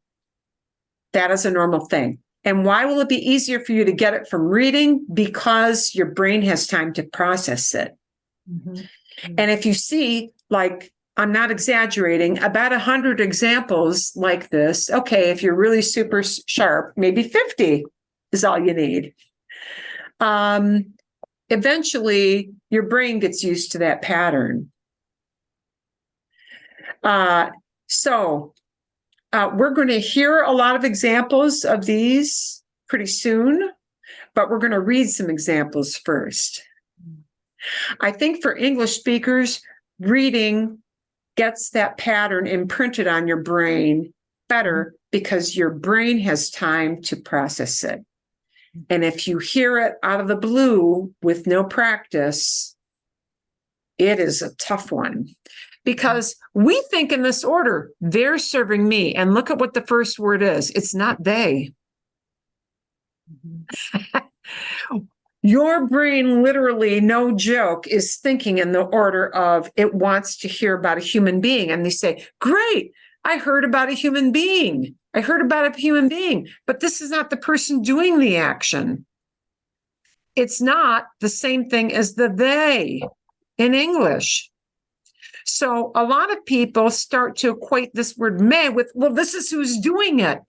That is a normal thing. And why will it be easier for you to get it from reading? Because your brain has time to process it. And if you see, like, I'm not exaggerating, about 100 examples like this, okay, if you're really super sharp, maybe 50 is all you need. Eventually, your brain gets used to that pattern. We're going to hear a lot of examples of these pretty soon, but we're going to read some examples first. I think for English speakers, reading gets that pattern imprinted on your brain better because your brain has time to process it. And if you hear it out of the blue with no practice, it is a tough one. Because we think in this order, they're serving me. And look at what the first word is. It's not they. Your brain literally, no joke, is thinking in the order of it wants to hear about a human being. And they say, great, I heard about a human being. I heard about a human being. But this is not the person doing the action. It's not the same thing as the they in English. So a lot of people start to equate this word me with, well, this is who's doing it.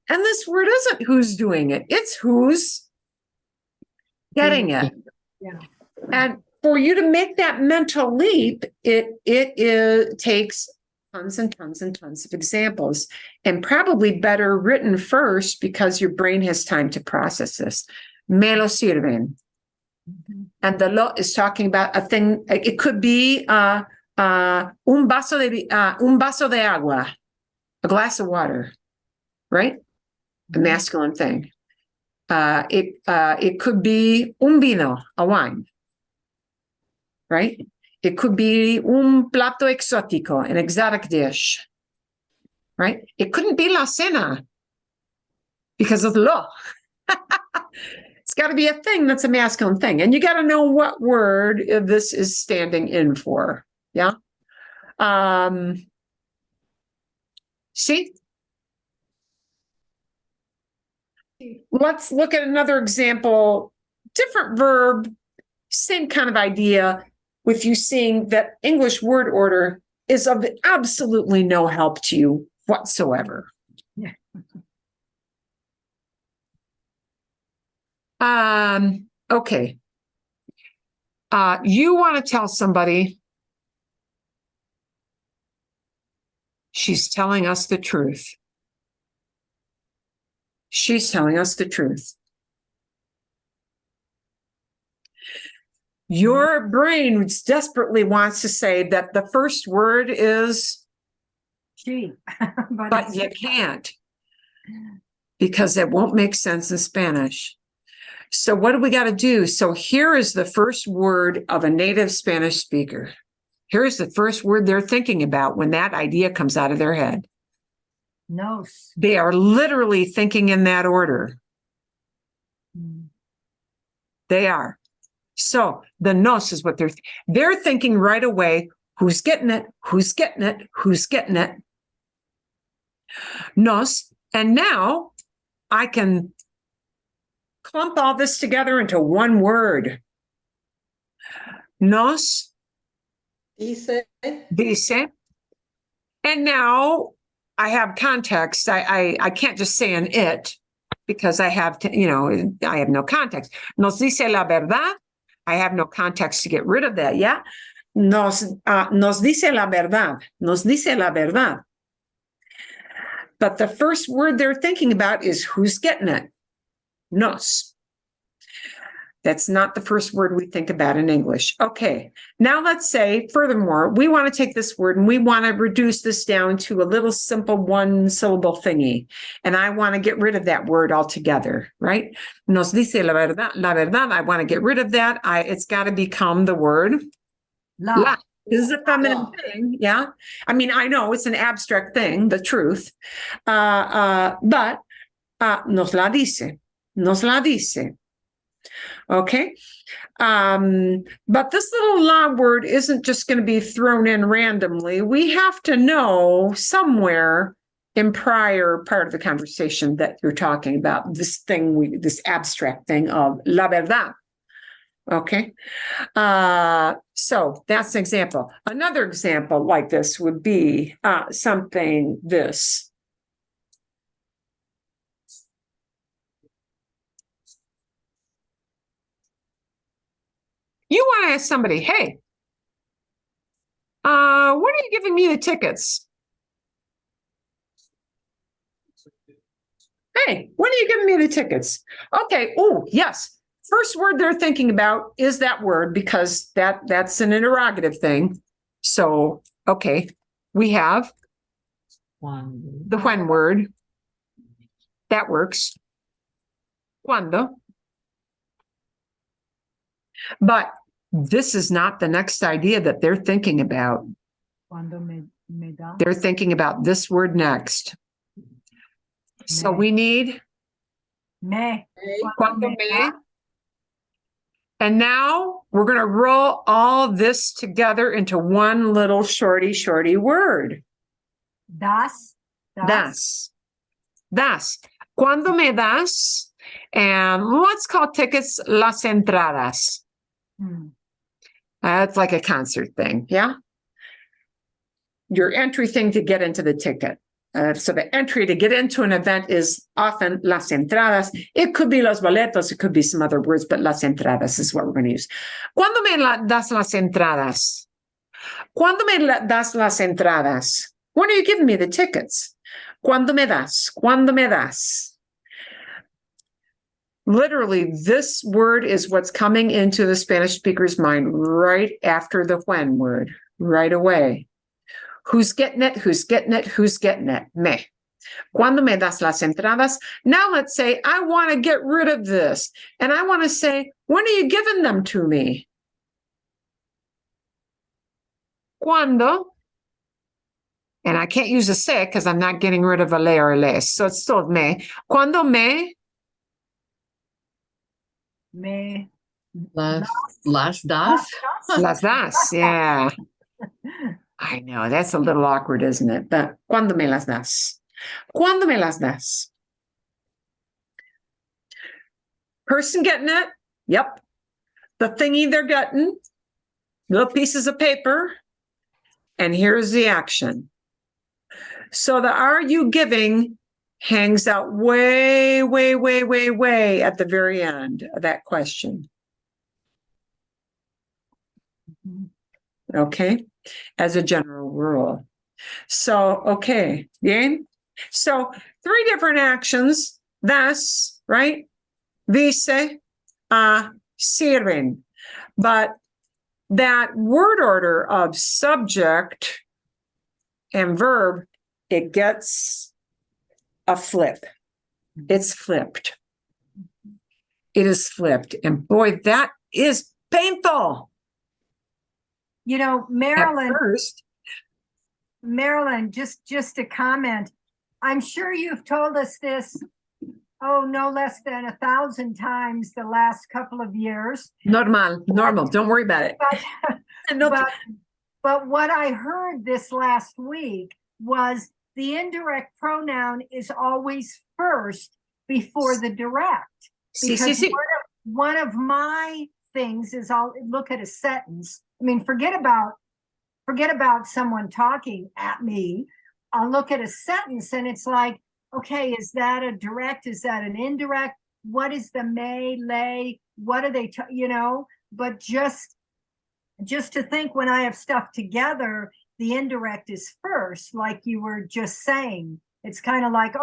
And this word isn't who's doing it. It's who's getting it. Yeah. And for you to make that mental leap, it takes tons and tons and tons of examples, and probably better written first because your brain has time to process this. Me lo sirven. And the lo is talking about a thing. It could be un vaso de agua, a glass of water, right? A masculine thing. It could be un vino, a wine, right? It could be un plato exótico, an exotic dish, right? It couldn't be la cena because of the lo. It's got to be a thing that's a masculine thing. And you got to know what word this is standing in for. Yeah. See? Let's look at another example. Different verb, same kind of idea, with you seeing that English word order is of absolutely no help to you whatsoever. Yeah. Okay. You want to tell somebody she's telling us the truth. She's telling us the truth. Your brain desperately wants to say that the first word is she, but you can't, because it won't make sense in Spanish. So what do we got to do? So here is the first word of a native Spanish speaker. Here's the first word they're thinking about when that idea comes out of their head. Nos. They are literally thinking in that order. They are. So the nos is what they're thinking right away. Who's getting it? Who's getting it? Who's getting it? Nos. And now I can clump all this together into one word. Nos Dice. dice. And now I have context. I can't just say an it because I have to, I have no context. Nos dice la verdad. I have no context to get rid of that. Yeah. Nos dice la verdad. Nos dice la verdad. But the first word they're thinking about is who's getting it. Nos. That's not the first word we think about in English. Okay, now let's say, furthermore, we want to take this word and we want to reduce this down to a little simple one-syllable thingy. And I want to get rid of that word altogether, right? Nos dice la verdad, I want to get rid of that. It's got to become the word la. This is a feminine thing, yeah? I mean, I know it's an abstract thing, the truth. But nos la dice. Nos la dice. Okay. But this little la word isn't just going to be thrown in randomly. We have to know somewhere in prior part of the conversation that you're talking about this thing, this abstract thing of la verdad. Okay. So that's an example. Another example like this would be something this. You want to ask somebody, hey, when are you giving me the tickets? Hey, when are you giving me the tickets? Okay. Oh, yes. First word they're thinking about is that word because that's an interrogative thing. So, okay, we have the when word. That works. Cuando. But this is not the next idea that they're thinking about. They're thinking about this word next. So we need cuando me. And now we're going to roll all this together into one little shorty word. Das. Cuando me das, and let's call tickets las entradas. It's like a concert thing, yeah? Your entry thing to get into the ticket. So the entry to get into an event is often las entradas. It could be los boletos. It could be some other words, but las entradas is what we're going to use. ¿Cuándo me das las entradas? ¿Cuándo me das las entradas? When are you giving me the tickets? ¿Cuándo me das? ¿Cuándo me das? Literally, this word is what's coming into the Spanish speaker's mind right after the when word, right away. Who's getting it? Who's getting it? Who's getting it? Me. Cuando me das las entradas? Now let's say I want to get rid of this. And I want to say, when are you giving them to me? Cuando? And I can't use a se because I'm not getting rid of a le or les. So it's still me. Cuando me? Las das. Las das, yeah. I know, that's a little awkward, isn't it? But cuando me las das? Cuando me las das? Person getting it? Yep. The thingy they're getting, little pieces of paper, and here's the action. So the are you giving hangs out way at the very end of that question. Okay, as a general rule. So, okay, bien. So 3 different actions, das, right? Dice, sirven. But that word order of subject and verb, it gets a flip. It's flipped. It is flipped. And boy, that is painful. You know, At Marilyn, first. just a comment. I'm sure you've told us this, no less than 1,000 times the last couple of years. Normal. Don't worry about it. But what I heard this last week was the indirect pronoun is always first before the direct. Because one of my things is I'll look at a sentence. I mean, forget about someone talking at me. I'll look at a sentence and it's like, okay, is that a direct? Is that an indirect? What is the may, lay? What are they, but just to think when I have stuff together, the indirect is first, like you were just saying. It's kind of like,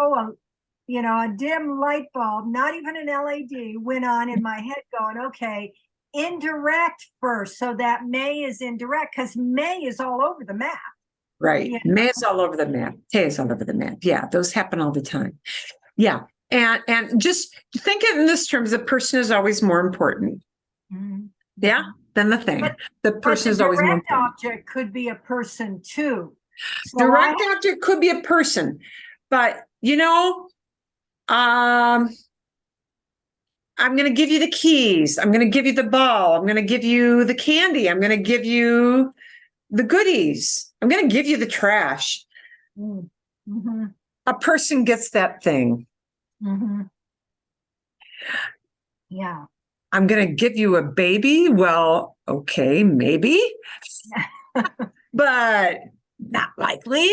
a dim light bulb, not even an LED, went on in my head going, okay, indirect first. So that may is indirect because may is all over the map. Right. Yeah. May is all over the map. Tay is all over the map. Yeah, those happen all the time. Yeah. And just think it in this terms, the person is always more important. Mhm. Yeah. Than the thing. The But person the is always more direct important. object could be a person too. So Direct object could be a person, but I'm going to give you the keys. I'm going to give you the ball. I'm going to give you the candy. I'm going to give you the goodies. I'm going to give you the trash. Mm-hmm. A person gets that thing. Mm-hmm. Yeah. I'm going to give you a baby. Well, okay, maybe, but not likely.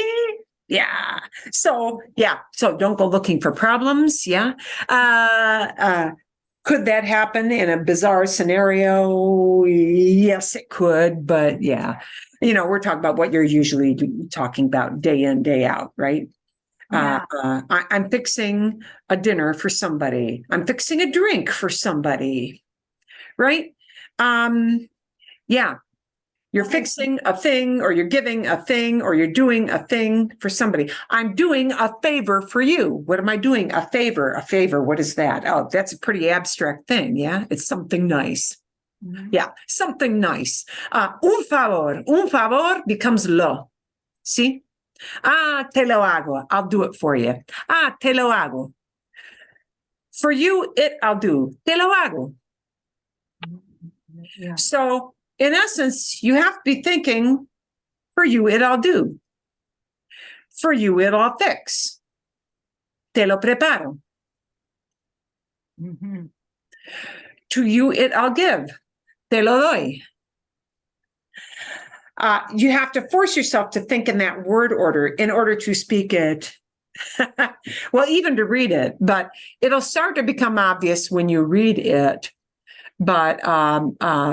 Yeah. So don't go looking for problems. Yeah. Could that happen in a bizarre scenario? Yes, it could. But yeah, we're talking about what you're usually talking about day in, day out, right? Yeah. I'm fixing a dinner for somebody. I'm fixing a drink for somebody, right? Yeah. You're fixing a thing, or you're giving a thing, or you're doing a thing for somebody. I'm doing a favor for you. What am I doing? A favor. A favor. What is that? Oh, that's a pretty abstract thing. Yeah. It's something nice. Mhm. Yeah. Something nice. Un favor. Un favor becomes lo. See? Te lo hago. I'll do it for you. Te lo hago. For you, I'll do. Te lo hago. Yeah. So, in essence, you have to be thinking, for you, I'll do. For you, I'll fix. Te lo preparo. Mm-hmm. To you, I'll give. Te lo doy. You have to force yourself to think in that word order in order to speak it. Well, even to read it, but it'll start to become obvious when you read it. But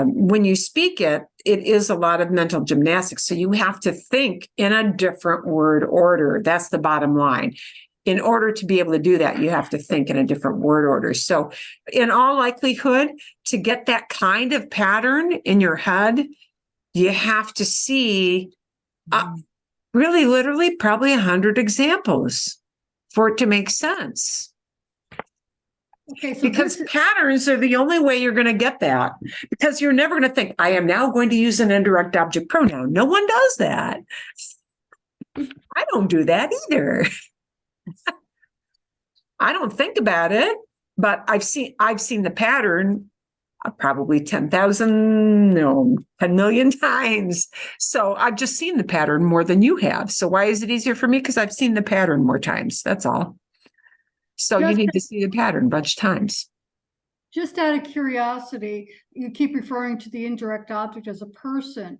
when you speak it, it is a lot of mental gymnastics. So you have to think in a different word order. That's the bottom line. In order to be able to do that, you have to think in a different word order. So in all likelihood, to get that kind of pattern in your head, you have to see really, literally, probably 100 examples for it to make sense. Okay, so Because patterns are the only way you're going to get that, because you're never going to think, I am now going to use an indirect object pronoun. No one does that. I don't do that either. I don't think about it, but I've seen the pattern probably 10,000, no, 10 million times. So I've just seen the pattern more than you have. So why is it easier for me? Because I've seen the pattern more times. That's all. So you need to see the pattern a bunch of times. Just out of curiosity, you keep referring to the indirect object as a person.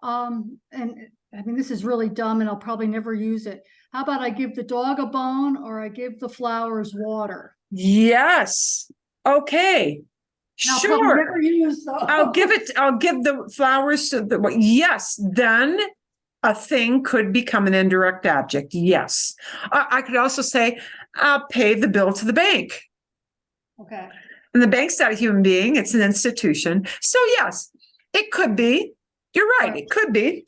And I mean, this is really dumb and I'll probably never use it. How about I give the dog a bone or I give the flowers water? Yes. Okay. I'll Sure. probably never use those. I'll give the flowers to the, yes, then a thing could become an indirect object. Yes. I could also say, I'll pay the bill to the bank. Okay. And the bank's not a human being, it's an institution. So yes, it could be. You're right. It could be.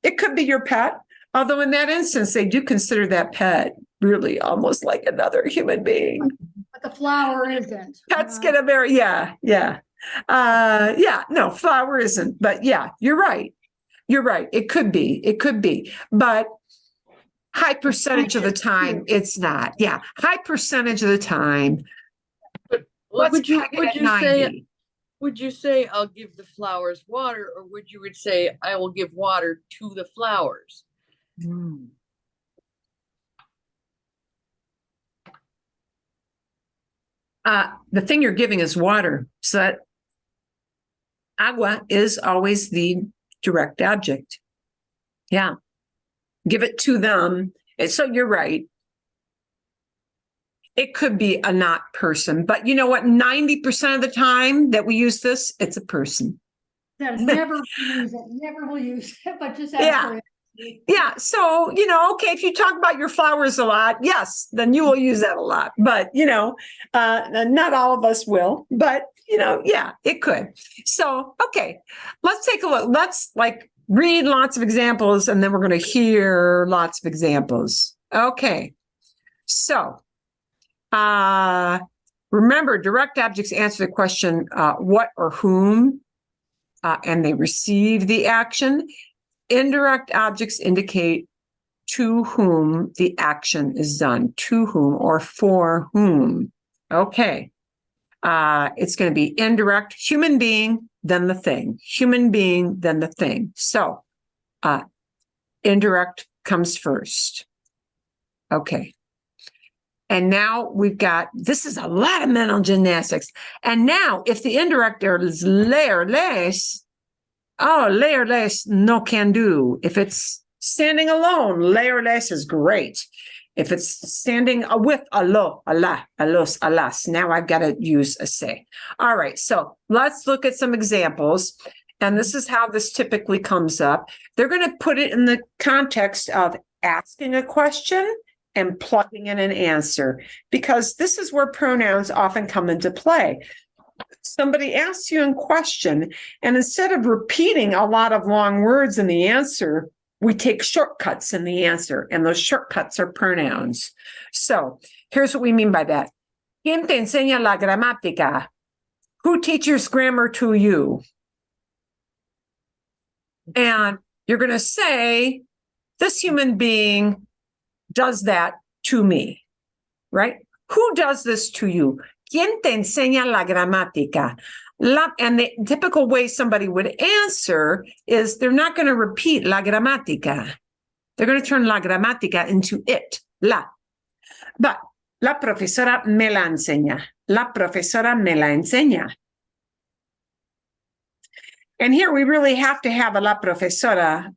It could be your pet. Although in that instance, they do consider that pet really almost like another human being. But the flower isn't. Pets get a very, yeah. No, flower isn't. But yeah, you're right. You're right. It could be. But high percentage of the time, it's not. Yeah. High percentage of the time. Would you say I'll give the flowers water, or would you say I will give water to the flowers? The thing you're giving is water. So that agua is always the direct object. Yeah. Give it to them. So you're right. It could be a not person, but you know what? 90% of the time that we use this, it's a person. That is never use it, never will use it, but just Yeah. Yeah. So, okay, if you talk about your flowers a lot, yes, then you will use that a lot. But, not all of us will. But, yeah, it could. So, okay, let's take a look. Let's read lots of examples and then we're going to hear lots of examples. Okay. So, remember, direct objects answer the question, what or whom, and they receive the action. Indirect objects indicate to whom the action is done, to whom or for whom. Okay. It's going to be indirect, human being, then the thing, human being, then the thing. So, indirect comes first. Okay. And now we've got, this is a lot of mental gymnastics. And now if the indirect is leerles, leerles no can do. If it's standing alone, leerles is great. If it's standing with alo, Allah, alos, alas, now I've got to use a say. All right, so let's look at some examples. And this is how this typically comes up. They're going to put it in the context of asking a question and plugging in an answer, because this is where pronouns often come into play. Somebody asks you a question, and instead of repeating a lot of long words in the answer, we take shortcuts in the answer, and those shortcuts are pronouns. So here's what we mean by that. ¿Quién te enseña la gramática? Who teaches grammar to you? And you're going to say, this human being does that to me, right? Who does this to you? ¿Quién te enseña la gramática? And the typical way somebody would answer is they're not going to repeat la gramática. They're going to turn la gramática into it, la. But la profesora me la enseña. La profesora me la enseña. And here we really have to have a la profesora,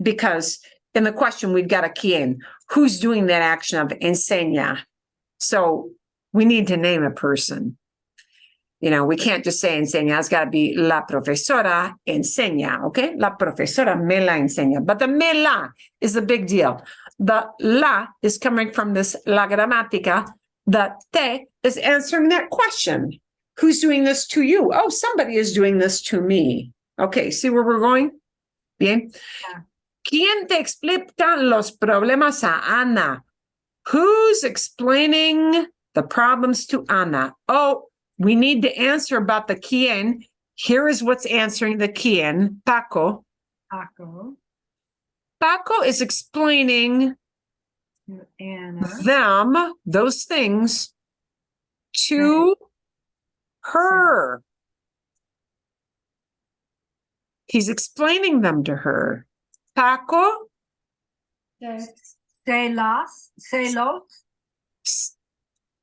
because in the question we've got a quién. Who's doing that action of enseña? So we need to name a person. We can't just say enseña. It's got to be la profesora enseña, okay? La profesora me la enseña. But the me la is a big deal. The la is coming from this la gramática. The te is answering that question. Who's doing this to you? Oh, somebody is doing this to me. Okay, see where we're going? Bien. Yeah. ¿Quién te explica los problemas a Ana? Who's explaining the problems to Ana? Oh, we need to answer about the quién. Here is what's answering the quién. Paco. Paco is explaining Anna. them, those things, to her. He's explaining them to her. Paco. Celos.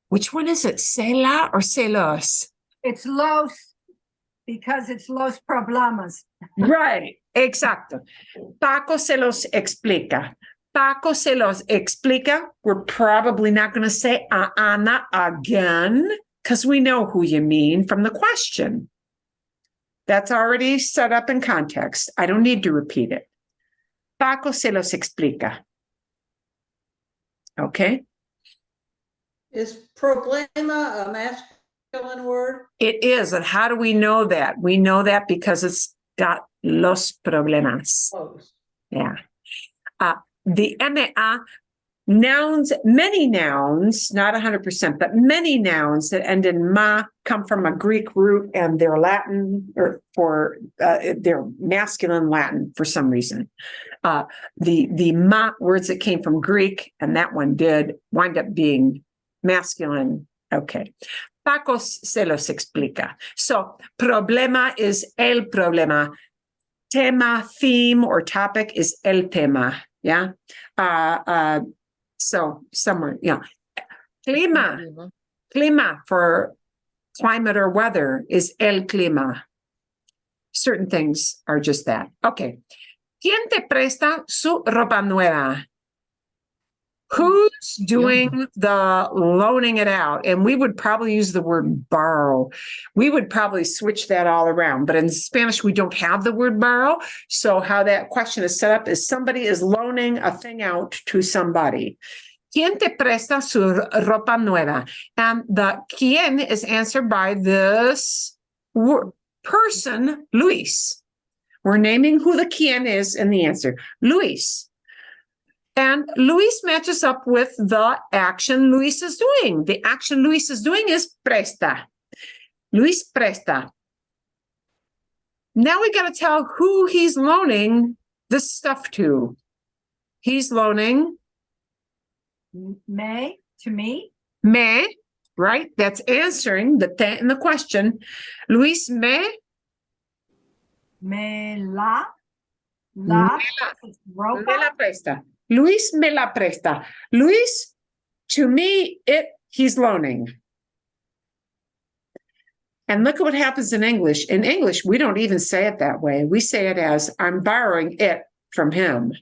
Which one is it? Cela or celos? It's los, because it's los problemas. Right, exacto. Paco se los explica. Paco se los explica. We're probably not going to say a Ana again, because we know who you mean from the question. That's already set up in context. I don't need to repeat it. Paco se los explica. Okay. Is problema a masculine word? It is. And how do we know that? We know that because it's got los problemas. Close. Yeah. The MA nouns, many nouns, not 100%, but many nouns that end in ma come from a Greek root, and they're Latin, or they're masculine Latin for some reason. The ma words that came from Greek, and that one did wind up being masculine. Okay. Paco se los explica. So problema is el problema. Tema, theme, or topic is el tema. Yeah. So somewhere, Clima for climate or weather is el clima. Certain things are just that. Okay. ¿Quién te presta su ropa nueva? Who's doing the loaning it out? And we would probably use the word borrow. We would probably switch that all around. But in Spanish, we don't have the word borrow. So how that question is set up is somebody is loaning a thing out to somebody. ¿Quién te presta su ropa nueva? And the quién is answered by this person, Luis. We're naming who the quién is in the answer. Luis. And Luis matches up with the action Luis is doing. The action Luis is doing is presta. Luis presta. Now we got to tell who he's loaning this stuff to. He's loaning Me to me. me, right? That's answering the te in the question. Luis me La me ropa. la presta. Luis me la presta. Luis, to me, he's loaning. And look at what happens in English. In English, we don't even say it that way. We say it as, I'm borrowing it from him.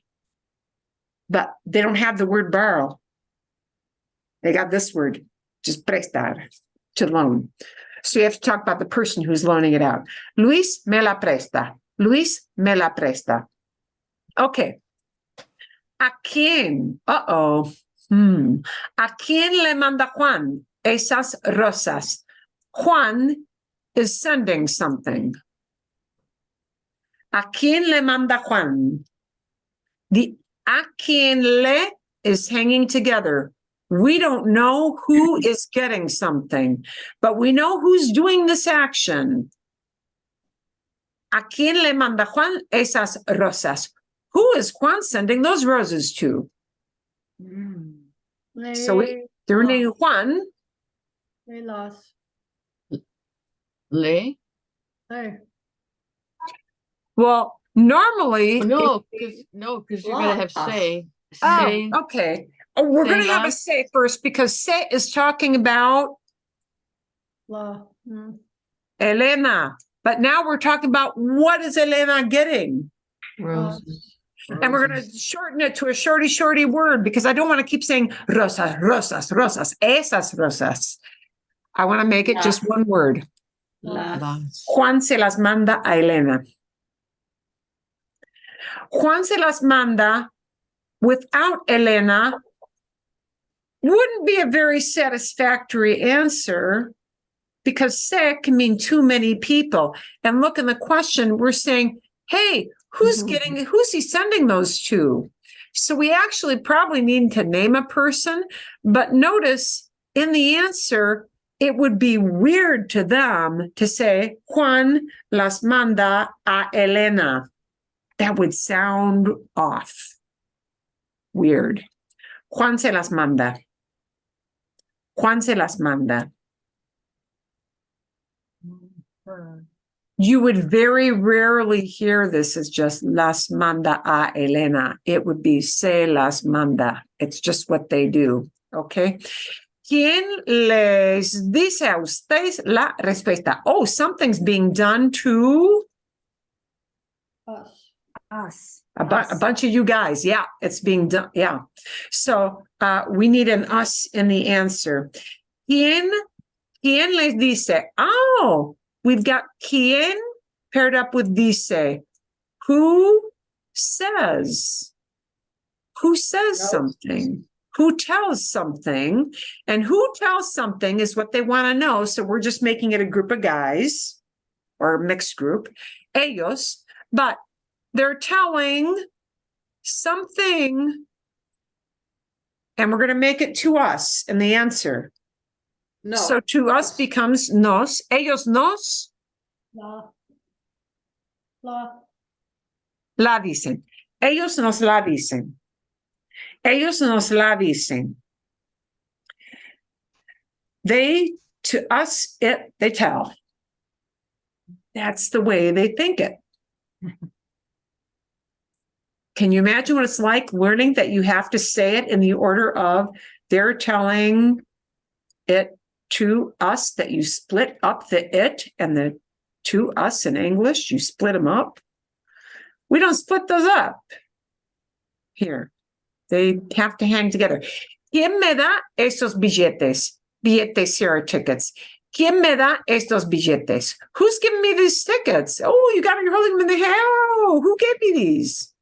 But they don't have the word borrow. They got this word, just prestar, to loan. So you have to talk about the person who's loaning it out. Luis me la presta. Luis me la presta. Okay. ¿A quién? ¿A quién le manda Juan esas rosas? Juan is sending something. ¿A quién le manda Juan? The a quién le is hanging together. We don't know who is getting something, but we know who's doing this action. ¿A quién le manda Juan esas rosas? Who is Juan sending those roses to? So they're named Juan. Las. Le? Hey. Well, normally. No, because you're gonna have say. Say. Oh, okay. Oh, we're going to have a say first because say is talking about La. Elena. But now we're talking about what is Elena getting? Roses. And we're going to shorten it to a shorty word because I don't want to keep saying rosas, rosas, rosas, esas rosas. I want to make it just one word. Las. Juan se las manda a Elena. Juan se las manda without Elena wouldn't be a very satisfactory answer because se can mean too many people. And look in the question, we're saying, hey, who's he sending those to? So we actually probably need to name a person, but notice in the answer, it would be weird to them to say, Juan las manda a Elena. That would sound off. Weird. Juan se las manda. Juan se las manda. You would very rarely hear this as just las manda a Elena. It would be se las manda. It's just what they do. Okay. ¿Quién les dice a ustedes la respuesta? Oh, something's being done to Us. a bunch of you guys. Yeah, it's being done. Yeah. So we need an us in the answer. ¿Quién les dice? Oh, we've got quién paired up with dice. Who says? Who says something? Who tells something? And who tells something is what they want to know. So we're just making it a group of guys or a mixed group. Ellos. But they're telling something, and we're going to make it to us in the answer. No. So to us becomes nos. Ellos nos La. la dicen. Ellos nos la dicen. Ellos nos la dicen. They, to us, they tell. That's the way they think it. Can you imagine what it's like learning that you have to say it in the order of they're telling it to us, that you split up the it and the to us in English, you split them up? We don't split those up here. They have to hang together. ¿Quién me da esos billetes? Billetes here are tickets. ¿Quién me da estos billetes? Who's giving me these tickets? Oh, you got it, you're holding them in the hand. Oh, who gave me these?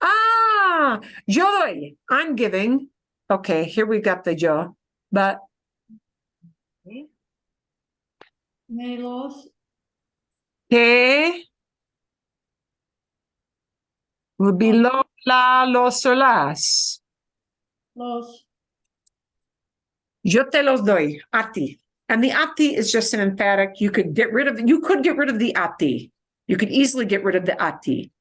Ah, yo doy. I'm giving. Okay, here we got the yo. But Me los, que would be lo, la, los, or las. los, Yo te los doy, a ti. And the a ti is just an emphatic. You could get rid of the a ti. You could easily get rid of the a ti.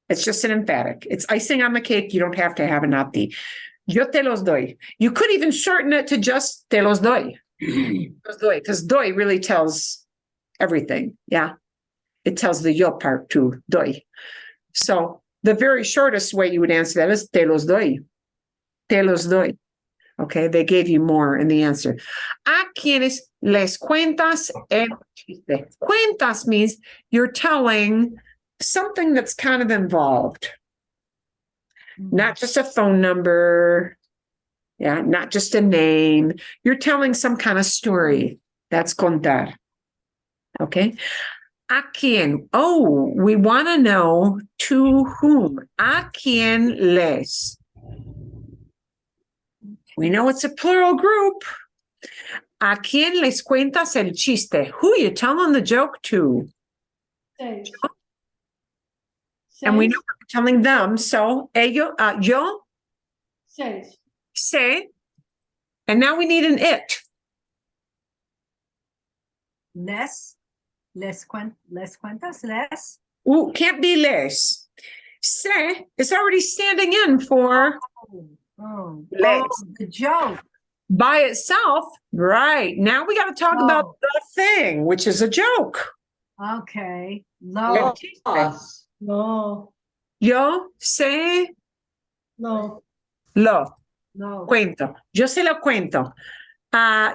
It's just an emphatic. It's icing on the cake. You don't have to have an a ti. Yo te los doy. You could even shorten it to just te los doy. Los doy, because doy really tells everything. Yeah. It tells the yo part too, doy. So the very shortest way you would answer that is te los doy. Te los doy. Okay, they gave you more in the answer. A quienes les cuentas el chiste. Cuentas means you're telling something that's kind of involved. Not just a phone number. Yeah, not just a name. You're telling some kind of story. That's contar. Okay. A quien. Oh, we want to know to whom. A quien les. We know it's a plural group. ¿A quién les cuentas el chiste? Who are you telling the joke to? seis. And we Seis, know we're telling them. So, yo seis. sé. And now we need an it. Les cuentas, les. Ooh, can't be les. Sé is already standing in for Les. The joke. by itself. Right. Now we got to talk about the thing, which is a joke. Okay. El Lo. chiste. Los. No, Yo sé no. lo No. cuento. Yo se lo cuento.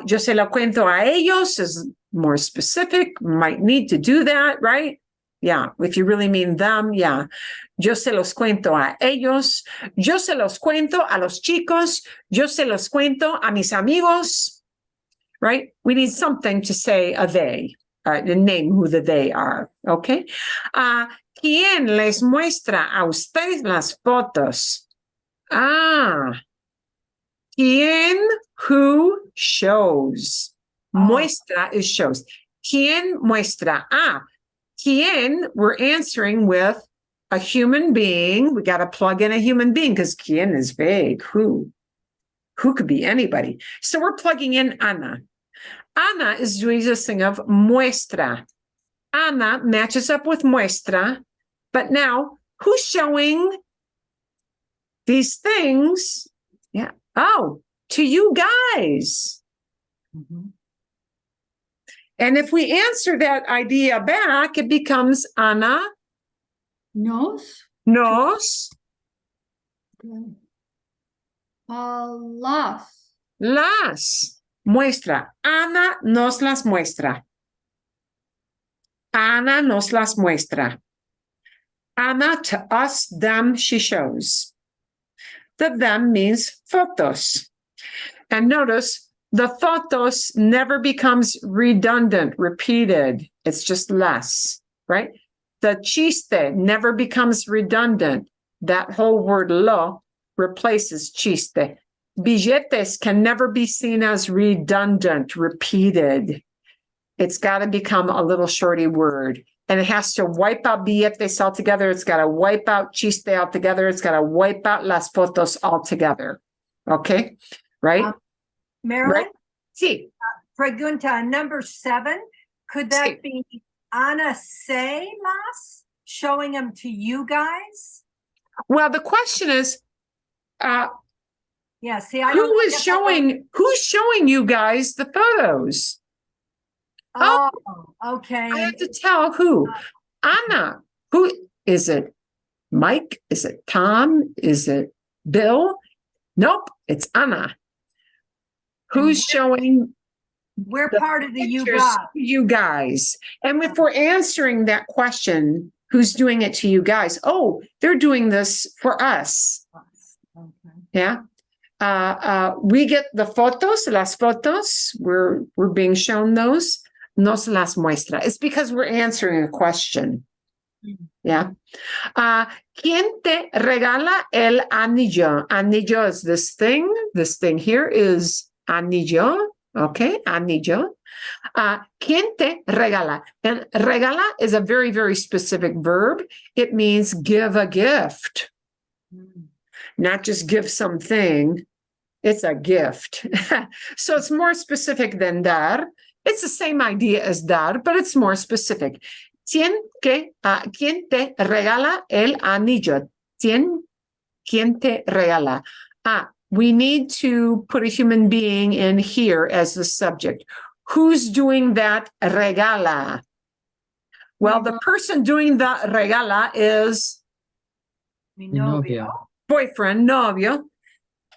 Yo se lo cuento a ellos is more specific. Might need to do that, right? Yeah, if you really mean them, yeah. Yo se los cuento a ellos. Yo se los cuento a los chicos. Yo se los cuento a mis amigos. Right? We need something to say a they, and name who the they are. Okay. ¿Quién les muestra a ustedes las fotos? ¿Quién? Who shows? Muestra is shows. ¿Quién muestra? ¿Quién? We're answering with a human being. We got to plug in a human being because ¿quién is vague. Who? Who could be anybody? So we're plugging in Ana. Ana is doing this thing of muestra. Ana matches up with muestra. But now, who's showing these things? Yeah. Oh, to you guys. And if we answer that idea back, it becomes Ana Nos. nos Las. las muestra. Ana nos las muestra. Ana nos las muestra. Ana to us, them, she shows. The them means fotos. And notice the fotos never becomes redundant, repeated. It's just less, right? The chiste never becomes redundant. That whole word lo replaces chiste. Billetes can never be seen as redundant, repeated. It's got to become a little shorty word. And it has to wipe out billetes altogether. It's got to wipe out chiste altogether. It's got to wipe out las fotos altogether. Okay? Right? Marilyn? Right? Sí. Pregunta number 7. Could that Sí. be Ana se las? Showing them to you guys? Well, the question is, Yeah, see, I don't. who's showing you guys the photos? Oh, okay. I have to tell who. Anna. Who is it? Mike? Is it Tom? Is it Bill? Nope, it's Anna. Who's showing We're the part of the you pictures guys. to you guys? And if we're answering that question, who's doing it to you guys? Oh, they're doing this for us. Okay. Yeah. We get the fotos, las fotos. We're being shown those. Nos las muestra. It's because we're answering a question. Yeah. ¿Quién te regala el anillo? Anillo is this thing. This thing here is anillo. Okay, anillo. ¿Quién te regala? And regala is a very, very specific verb. It means give a gift, not just give something. It's a gift. So it's more specific than dar. It's the same idea as dar, but it's more specific. ¿Quién te regala el anillo? ¿Quién te regala? We need to put a human being in here as the subject. Who's doing that regala? Well, the person doing the regala is Mi Mi novio. novio. boyfriend, novio.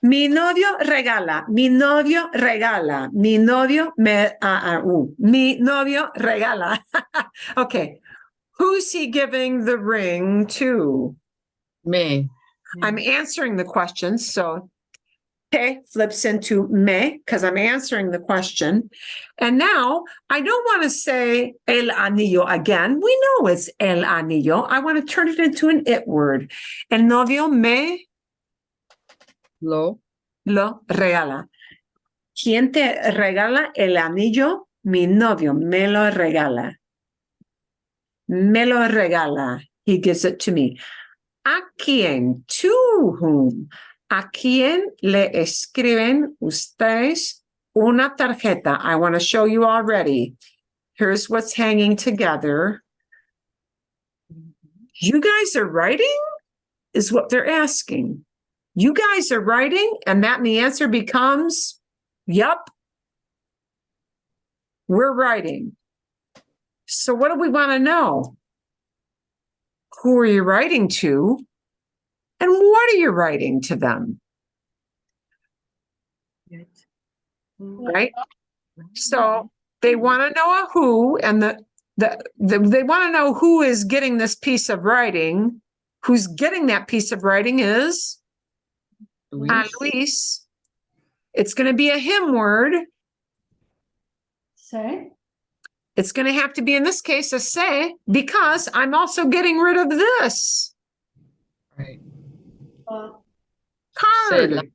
Mi novio regala, mi novio regala, mi novio mi novio regala. Okay, who's he giving the ring to? Me. I'm answering the question, so te flips into me because I'm answering the question. And now I don't want to say el anillo again. We know it's el anillo. I want to turn it into an it word. El novio me Lo. regala. ¿Quién te regala el anillo? Mi novio me lo regala. Me lo regala. He gives it to me. ¿A quién? To whom? ¿A quién le escriben ustedes una tarjeta? I want to show you already. Here's what's hanging together. You guys are writing? Is what they're asking. You guys are writing, and the answer becomes, yup, we're writing. So what do we want to know? Who are you writing to? And what are you writing to them? Right? So they want to know a who, and they want to know who is getting this piece of writing. Who's getting that piece of writing is Luis. Luis. It's going to be a him word. Say, It's going to have to be, in this case, a se, because I'm also getting rid of this Right. card. Sela.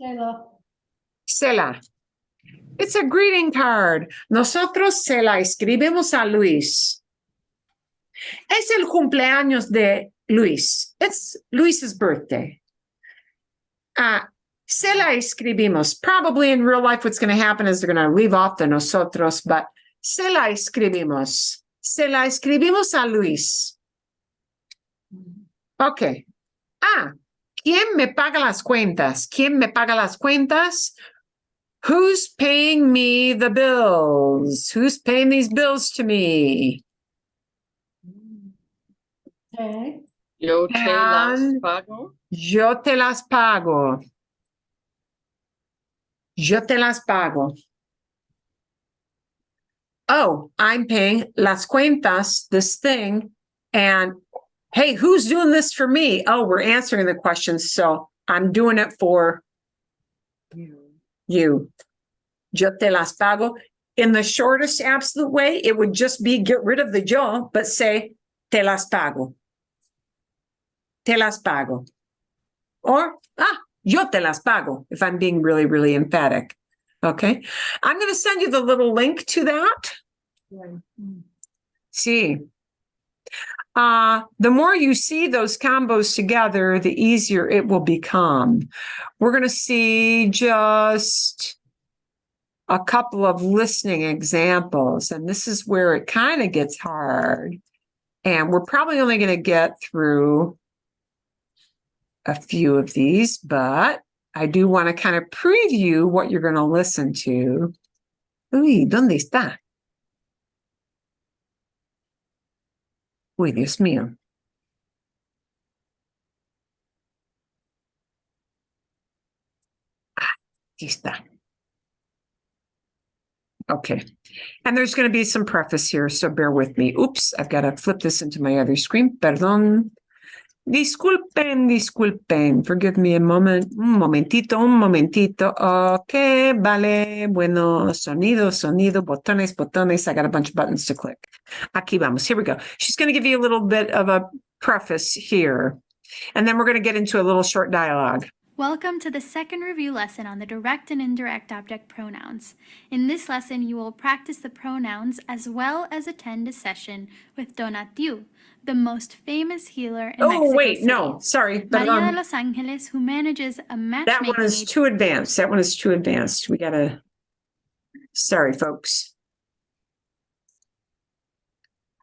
Sela. Sela. It's a greeting card. Nosotros se la escribimos a Luis. Es el cumpleaños de Luis. It's Luis's birthday. Se la escribimos. Probably in real life, what's going to happen is they're going to leave off the nosotros, but se la escribimos. Se la escribimos a Luis. Okay. ¿Quién me paga las cuentas? ¿Quién me paga las cuentas? Who's paying me the bills? Who's paying these bills to me? Say, Yo te las And- pago. Yo te las pago. Yo te las pago. Oh, I'm paying las cuentas, this thing. And hey, who's doing this for me? Oh, we're answering the question. So I'm doing it for you. Yo te las pago. In the shortest absolute way, it would just be get rid of the yo, but say te las pago. Te las pago. Or, yo te las pago, if I'm being really, really emphatic. Okay. I'm going to send you the little link to that. See. The more you see those combos together, the easier it will become. We're going to see just a couple of listening examples, and this is where it kind of gets hard. And we're probably only going to get through a few of these, but I do want to kind of preview what you're going to listen to. Uy, ¿dónde está? Uy, Dios mío. Aquí está. Okay. And there's going to be some preface here, so bear with me. Oops, I've got to flip this into my other screen. Perdón. Disculpen. Forgive me a moment. Un momentito. Okay, vale. Bueno, sonido, botones. I got a bunch of buttons to click. Aquí vamos. Here we go. She's going to give you a little bit of a preface here, and then we're going to get into a little short dialogue. Welcome to the second review lesson on the direct and indirect object pronouns. In this lesson, you will practice the pronouns as well as attend a session with Donatiu, the most famous healer in Mexico Wait, City. no, sorry. But, Maria de Los Angeles, who manages a that matchmaking one is too advanced. We got to, sorry, folks.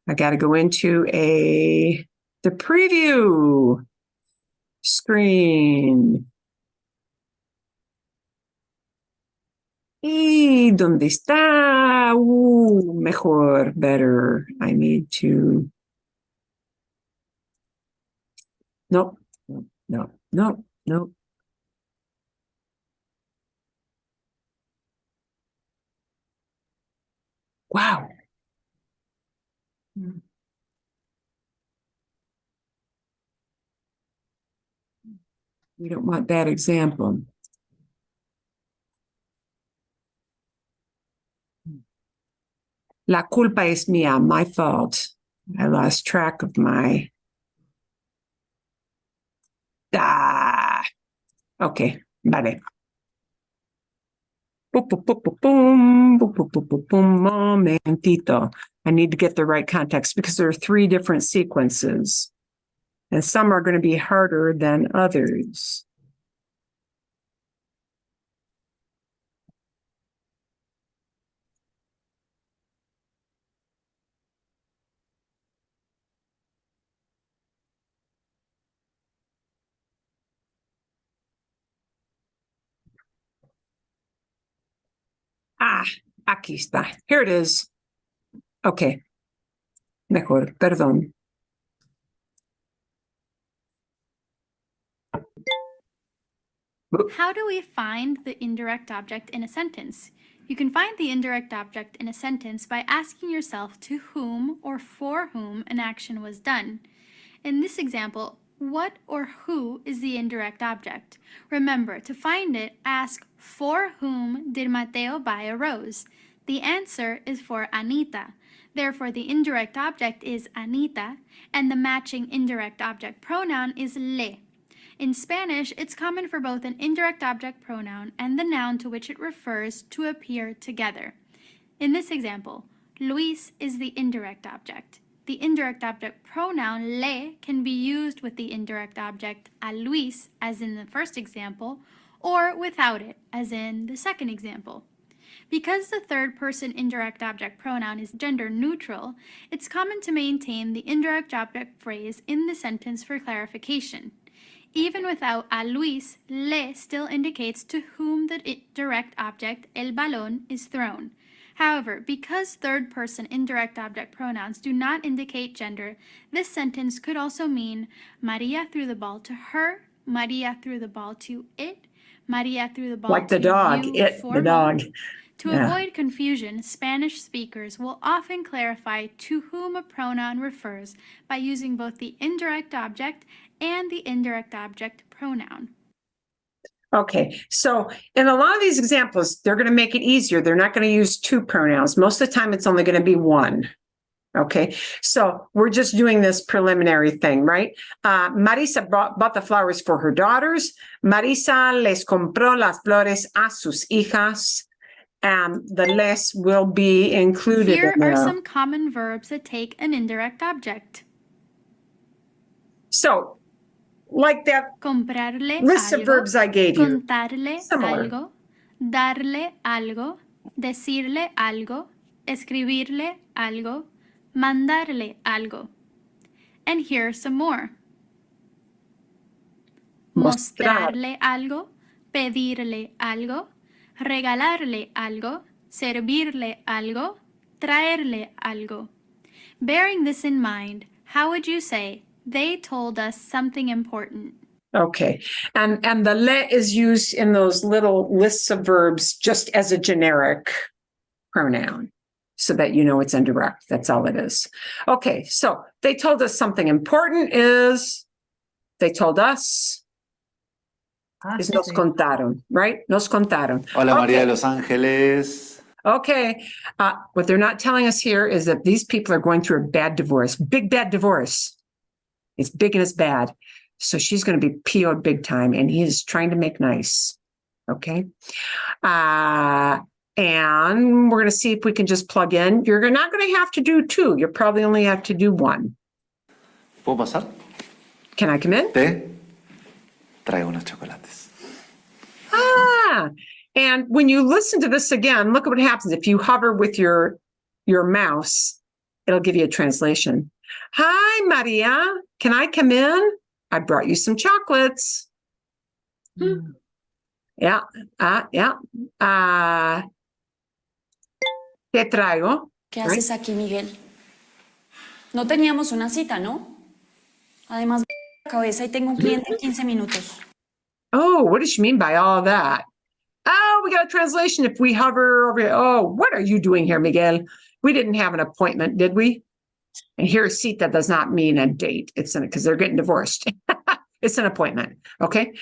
I got to go into the preview screen. ¿Y dónde está? Mejor, better. I need to. No. Wow. We don't want that example. La culpa es mía, my fault. I lost track of my. Okay, vale. Momentito. I need to get the right context because there are 3 different sequences, and some are going to be harder than others. Aquí está. Here it is. Okay. Mejor, perdón. How do we find the indirect object in a sentence? You can find the indirect object in a sentence by asking yourself to whom or for whom an action was done. In this example, what or who is the indirect object? Remember, to find it, ask, for whom did Mateo buy a rose? The answer is for Anita. Therefore, the indirect object is Anita, and the matching indirect object pronoun is le. In Spanish, it's common for both an indirect object pronoun and the noun to which it refers to appear together. In this example, Luis is the indirect object. The indirect object pronoun le can be used with the indirect object a Luis, as in the first example, or without it, as in the second example. Because the third person indirect object pronoun is gender neutral, it's common to maintain the indirect object phrase in the sentence for clarification. Even without a Luis, le still indicates to whom the direct object, el balón, is thrown. However, because third-person indirect object pronouns do not indicate gender, this sentence could also mean Maria threw the ball to her, Maria threw the ball to it, Maria threw the ball like the to dog, you it, for the dog. To Yeah. avoid confusion, Spanish speakers will often clarify to whom a pronoun refers by using both the indirect object and the indirect object pronoun. Okay, so in a lot of these examples, they're going to make it easier. They're not going to use 2 pronouns. Most of the time, it's only going to be 1. Okay, so we're just doing this preliminary thing, right? Marisa bought the flowers for her daughters. Marisa les compró las flores a sus hijas. The les will be included Here in are there. some common verbs that take an indirect object. So, like that Comprarle list algo, of verbs I gave you. contarle Similar. algo, darle algo, decirle algo, escribirle algo, mandarle algo. And here are some more. Mostrar. Mostrarle algo, pedirle algo, regalarle algo, servirle algo, traerle algo. Bearing this in mind, how would you say, they told us something important? Okay, and the le is used in those little lists of verbs just as a generic pronoun, so that you know it's indirect. That's all it is. Okay, so they told us something important is they told us. Is nos Sí. contaron, right? Nos contaron. Hola María de Okay. Los Ángeles. Okay. What they're not telling us here is that these people are going through a bad divorce, big bad divorce. It's big and it's bad. So she's going to be PO'd big time, and he is trying to make nice. Okay. And we're going to see if we can just plug in. You're not going to have to do two. You probably only have to do one. ¿Puedo pasar? Can I come in? ¿Té? Traigo unos chocolates. And when you listen to this again, look at what happens. If you hover with your mouse, it'll give you a translation. Hi, Maria. Can I come in? I brought you some chocolates. Yeah. Yeah. Te traigo. ¿Qué haces aquí, Miguel? No teníamos una cita, ¿no? Además, la cabeza y tengo un cliente en 15 minutos. Oh, what does she mean by all that? Oh, we got a translation if we hover over here. Oh, what are you doing here, Miguel? We didn't have an appointment, did we? And here, cita does not mean a date. It's because they're getting divorced. It's an appointment. Okay.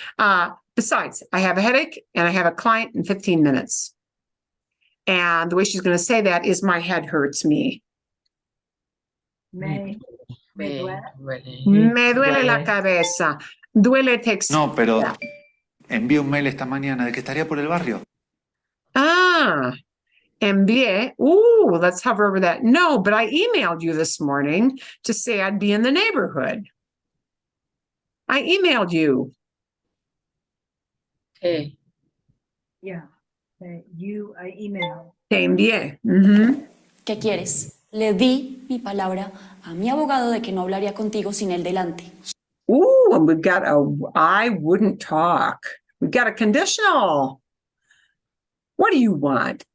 Besides, I have a headache and I have a client in 15 minutes. And the way she's going to say that is my head hurts me. Me duele. Me duele la cabeza. Duele takes. No, pero envié un mail esta mañana de que estaría por el barrio. Envié. Ooh, let's hover over that. No, but I emailed you this morning to say I'd be in the neighborhood. I emailed you. Okay. Yeah. I email. Te envié. Mm-hmm. ¿Qué quieres? Le di mi palabra a mi abogado de que no hablaría contigo sin él delante. Ooh, and we've got I wouldn't talk. We've got a conditional. What do you want?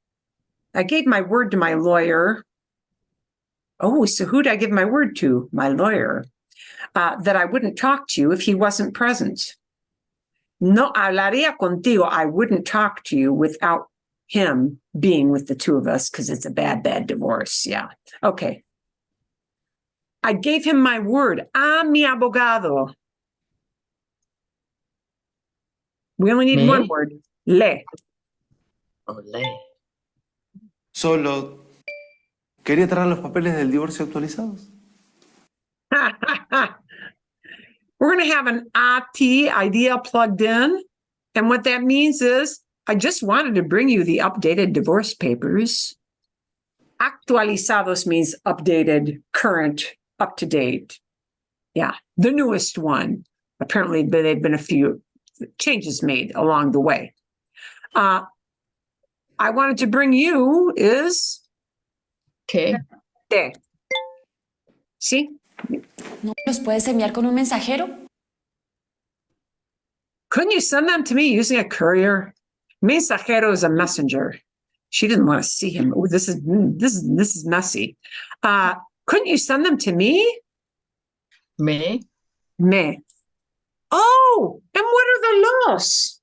I gave my word to my lawyer. Oh, so who'd I give my word to? My lawyer. That I wouldn't talk to you if he wasn't present. No hablaría contigo. I wouldn't talk to you without him being with the two of us because it's a bad, bad divorce. Yeah. Okay. I gave him my word. A mi abogado. We only need Me? one word. Le. Ole. Solo quería traer los papeles del divorcio actualizados. We're going to have an AT idea plugged in. And what that means is I just wanted to bring you the updated divorce papers. Actualizados means updated, current, up to date. Yeah, the newest one. Apparently, there have been a few changes made along the way. I wanted to bring you is Okay. te. See? ¿No los puedes enviar con un mensajero? Couldn't you send them to me using a courier? Mensajero is a messenger. She didn't want to see him. Oh, this is messy. Couldn't you send them to me? Me? Me. Oh, and what are the los?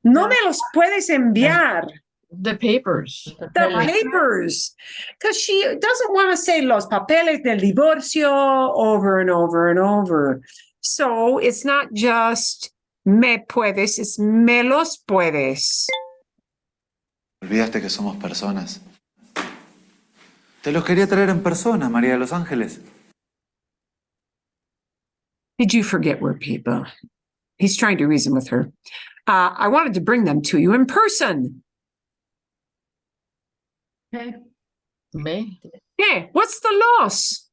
No me los puedes enviar. The papers. The papers. Because she doesn't want to say los papeles del divorcio over and over and over. So it's not just me puedes, it's me los puedes. Olvidaste que somos personas. Te los quería traer en persona, María de Los Ángeles. Did you forget we're people? He's trying to reason with her. I wanted to bring them to you in person. Okay. Me? Yeah, what's the los?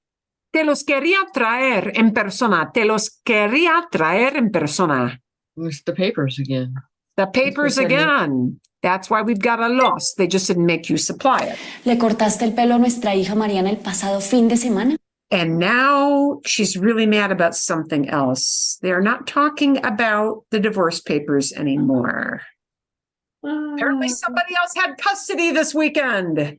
Te los quería traer en persona. Te los quería traer en persona. It's the papers again. The papers That's what I again. That's why we've got a los. They just didn't make you supply it. ¿Le cortaste el pelo a nuestra hija Mariana el pasado fin de semana? And now she's really mad about something else. They're not talking about the divorce papers anymore. Apparently somebody else had custody this weekend.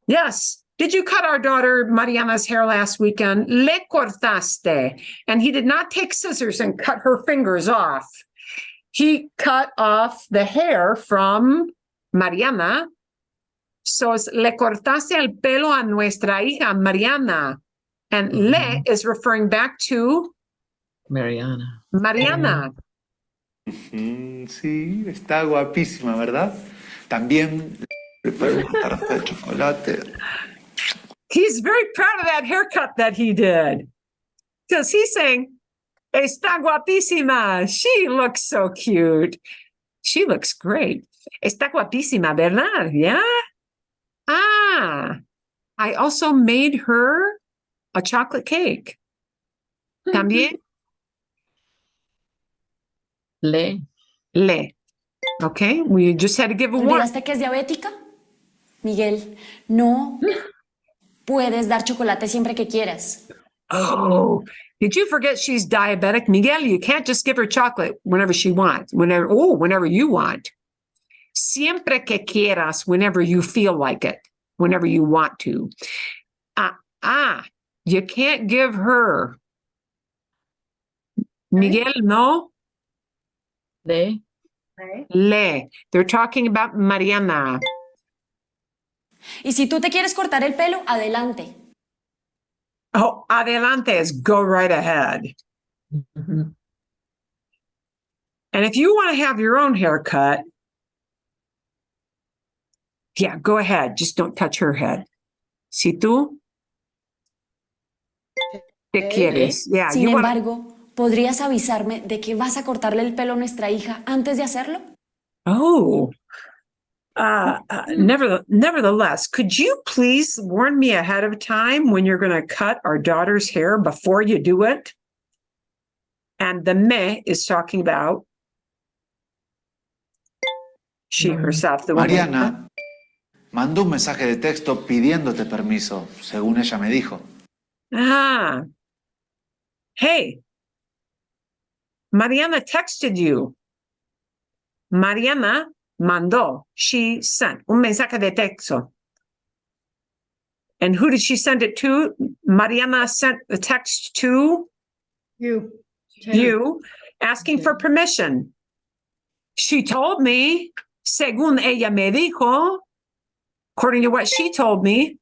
Yes. Did you cut our daughter Mariana's hair last weekend? Le cortaste. And he did not take scissors and cut her fingers off. He cut off the hair from Mariana. So le cortaste el pelo a nuestra hija Mariana. And le is referring back to Mariana. Mariana. Sí, está guapísima, ¿verdad? También preparó una tarta de chocolate. He's very proud of that haircut that he did. Because he's saying, está guapísima. She looks so cute. She looks great. Está guapísima, ¿verdad? Yeah. Ah, I also made her a chocolate cake. También Le. le. Okay, we just had to give a warning. ¿Olvidaste que es diabética? Miguel, no puedes dar chocolate siempre que quieras. Oh, did you forget she's diabetic? Miguel, you can't just give her chocolate whenever she wants, whenever you want. Siempre que quieras, whenever you feel like it, whenever you want to. You can't give her. Miguel, no. Le. Le. They're talking about Mariana. Y si tú te quieres cortar el pelo, adelante. Oh, adelante is go right ahead. Mhm. And if you want to have your own haircut, yeah, go ahead. Just don't touch her head. Si tú te quieres. Yeah, Sin you want embargo, ¿podrías avisarme de que vas a cortarle el pelo a nuestra hija antes de hacerlo? Nevertheless, could you please warn me ahead of time when you're going to cut our daughter's hair before you do it? And the me is talking about she herself. The woman. Mariana mandó un mensaje de texto pidiéndote permiso, según ella me dijo. Hey, Mariana texted you. Mariana mandó. She sent un mensaje de texto. And who did she send it to? Mariana sent the text to you, asking for permission. She told me, según ella me dijo, according to what she told me.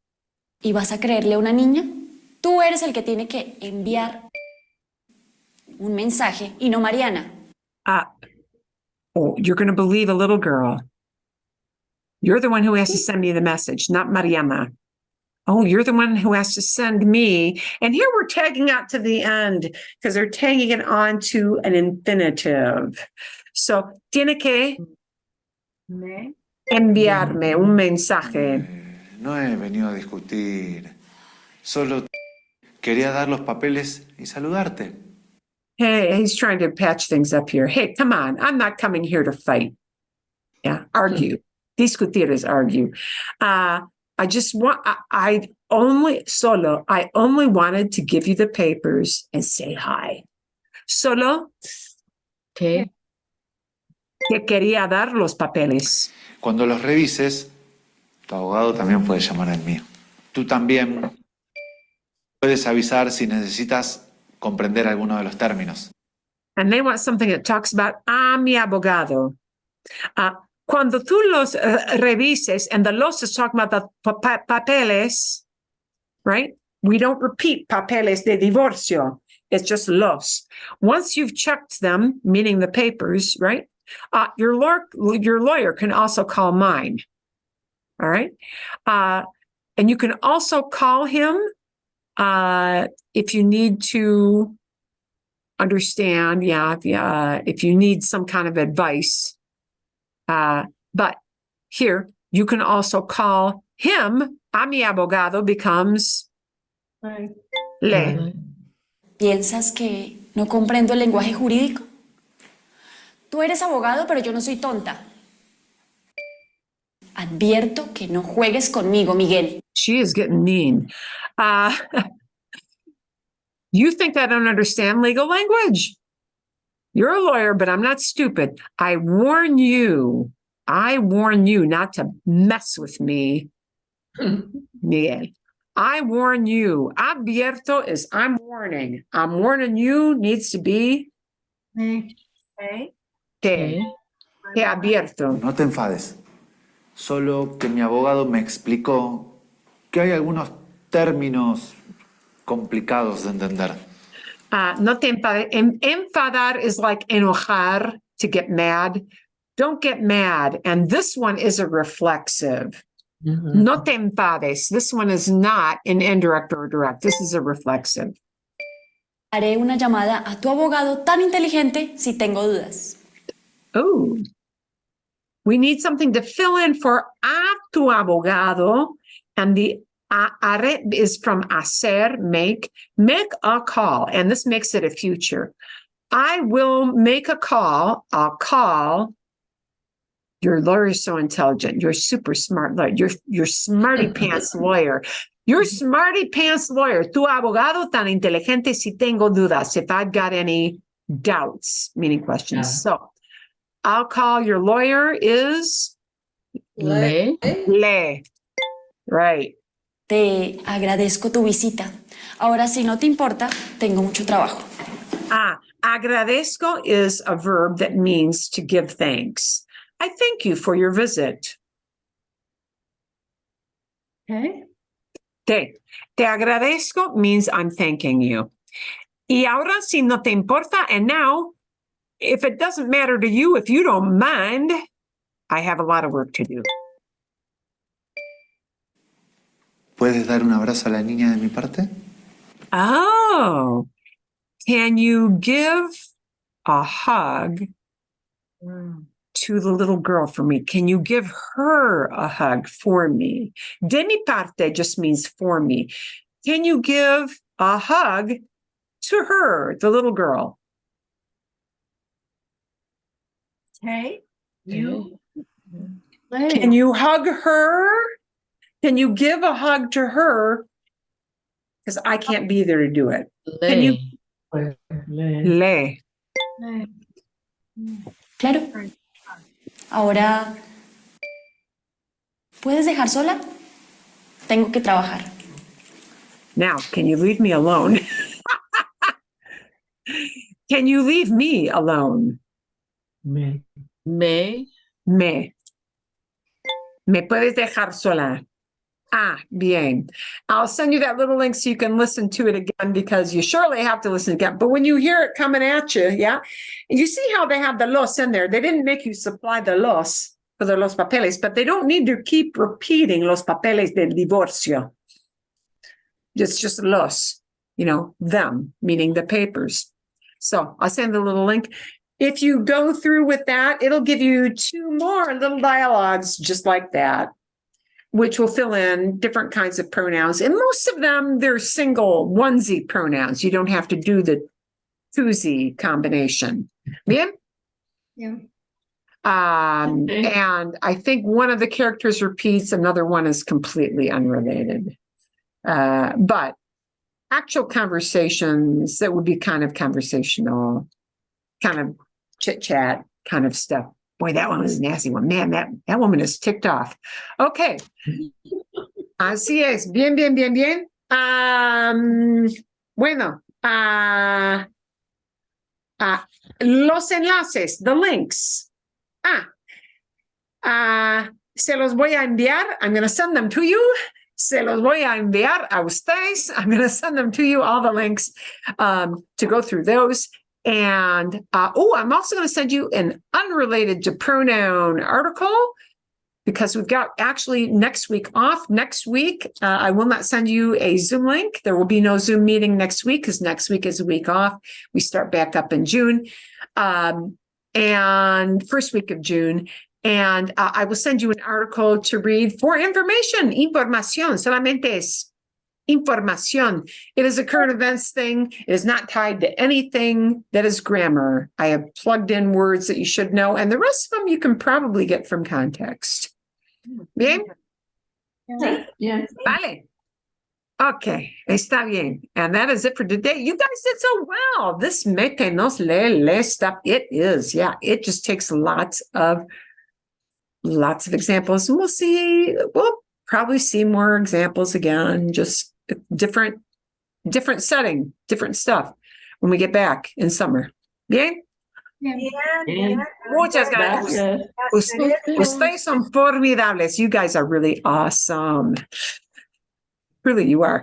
¿Y vas a creerle a una niña? Tú eres el que tiene que enviar un mensaje y no Mariana. You're going to believe a little girl. You're the one who has to send me the message, not Mariana. Oh, you're the one who has to send me. And here we're tagging out to the end because they're tagging it on to an infinitive. So, tiene que enviarme un mensaje. No he venido a discutir. Solo quería dar los papeles y saludarte. Hey, he's trying to patch things up here. Hey, come on. I'm not coming here to fight. Yeah, argue. Discutir is argue. I only wanted to give you the papers and say hi. Solo Que. que quería dar los papeles. Cuando los revises, tu abogado también puede llamar al mío. Tú también puedes avisar si necesitas comprender alguno de los términos. And they want something that talks about mi abogado. Cuando tú los revises, and the los is talking about the papeles, right? We don't repeat papeles de divorcio. It's just los. Once you've checked them, meaning the papers, right? Your lawyer can also call mine. All right. And you can also call him if you need to understand. If you need some kind of advice. But here, you can also call him. A mi abogado becomes le. ¿Piensas que no comprendo el lenguaje jurídico? Tú eres abogado, pero yo no soy tonta. Advierto que no juegues conmigo, Miguel. She is getting mean. You think I don't understand legal language? You're a lawyer, but I'm not stupid. I warn you not to mess with me, Miguel. I warn you. Abierto is I'm warning. I'm warning you needs to be te abierto. No te enfades. Solo que mi abogado me explicó que hay algunos términos complicados de entender. No te enfades. Enfadar is like enojar, to get mad. Don't get mad. And this one is a reflexive. No te enfades. This one is not an indirect or direct. This is a reflexive. Haré una llamada a tu abogado tan inteligente si tengo dudas. Oh, we need something to fill in for a tu abogado. And the haré is from hacer, make a call. And this makes it a future. I will make a call. I'll call. Your lawyer is so intelligent. You're super smart lawyer. You're smarty pants lawyer. You're smarty pants lawyer. Tu abogado tan inteligente si tengo dudas. If I've got any doubts, meaning questions. Yeah. So I'll call your lawyer is Le. Le. Right. Te agradezco tu visita. Ahora, si no te importa, tengo mucho trabajo. Agradezco is a verb that means to give thanks. I thank you for your visit. Okay. Te agradezco means I'm thanking you. Y ahora, si no te importa, and now, if it doesn't matter to you, if you don't mind, I have a lot of work to do. ¿Puedes dar un abrazo a la niña de mi parte? Oh, can you give a hug to the little girl for me? Can you give her a hug for me? De mi parte just means for me. Can you give a hug to her, the little girl? Okay. You. Can you hug her? Can you give a hug to her? Because I can't be there to do it. Can you? Le. Claro. Ahora, ¿puedes dejar sola? Tengo que trabajar. Now, can you leave me alone? Can you leave me alone? Me. Me puedes dejar sola. Bien. I'll send you that little link so you can listen to it again, because you surely have to listen again. But when you hear it coming at you, yeah, and you see how they have the los in there. They didn't make you supply the los for the los papeles, but they don't need to keep repeating los papeles del divorcio. It's just los, them, meaning the papers. So I'll send the little link. If you go through with that, it'll give you 2 more little dialogues just like that, which will fill in different kinds of pronouns. And most of them, they're single onesie pronouns. You don't have to do the twosie combination. Bien? Yeah. And I think one of the characters repeats, another one is completely unrelated. But actual conversations that would be kind of conversational, kind of chit-chat kind of stuff. Boy, that one was a nasty one. Man, that woman is ticked off. Okay. Así es. Bien. Bueno. Los enlaces, the links. Se los voy a enviar. I'm going to send them to you. Se los voy a enviar a ustedes. I'm going to send them to you, all the links, to go through those. And, I'm also going to send you an unrelated to pronoun article, because we've got actually next week off. Next week, I will not send you a Zoom link. There will be no Zoom meeting next week, because next week is a week off. We start back up in June, and first week of June. And I will send you an article to read for information. Información, solamente es información. It is a current events thing. It is not tied to anything that is grammar. I have plugged in words that you should know, and the rest of them you can probably get from context. Bien? Yeah. Vale. Okay, está bien. And that is it for today. You guys did so well. This mete nos le stuff. It is. Yeah, it just takes lots of examples. And we'll probably see more examples again, just different setting, different stuff when we get back in summer. Bien? Bien. Muchas gracias. Ustedes son formidables. You guys are really awesome. Really, you are.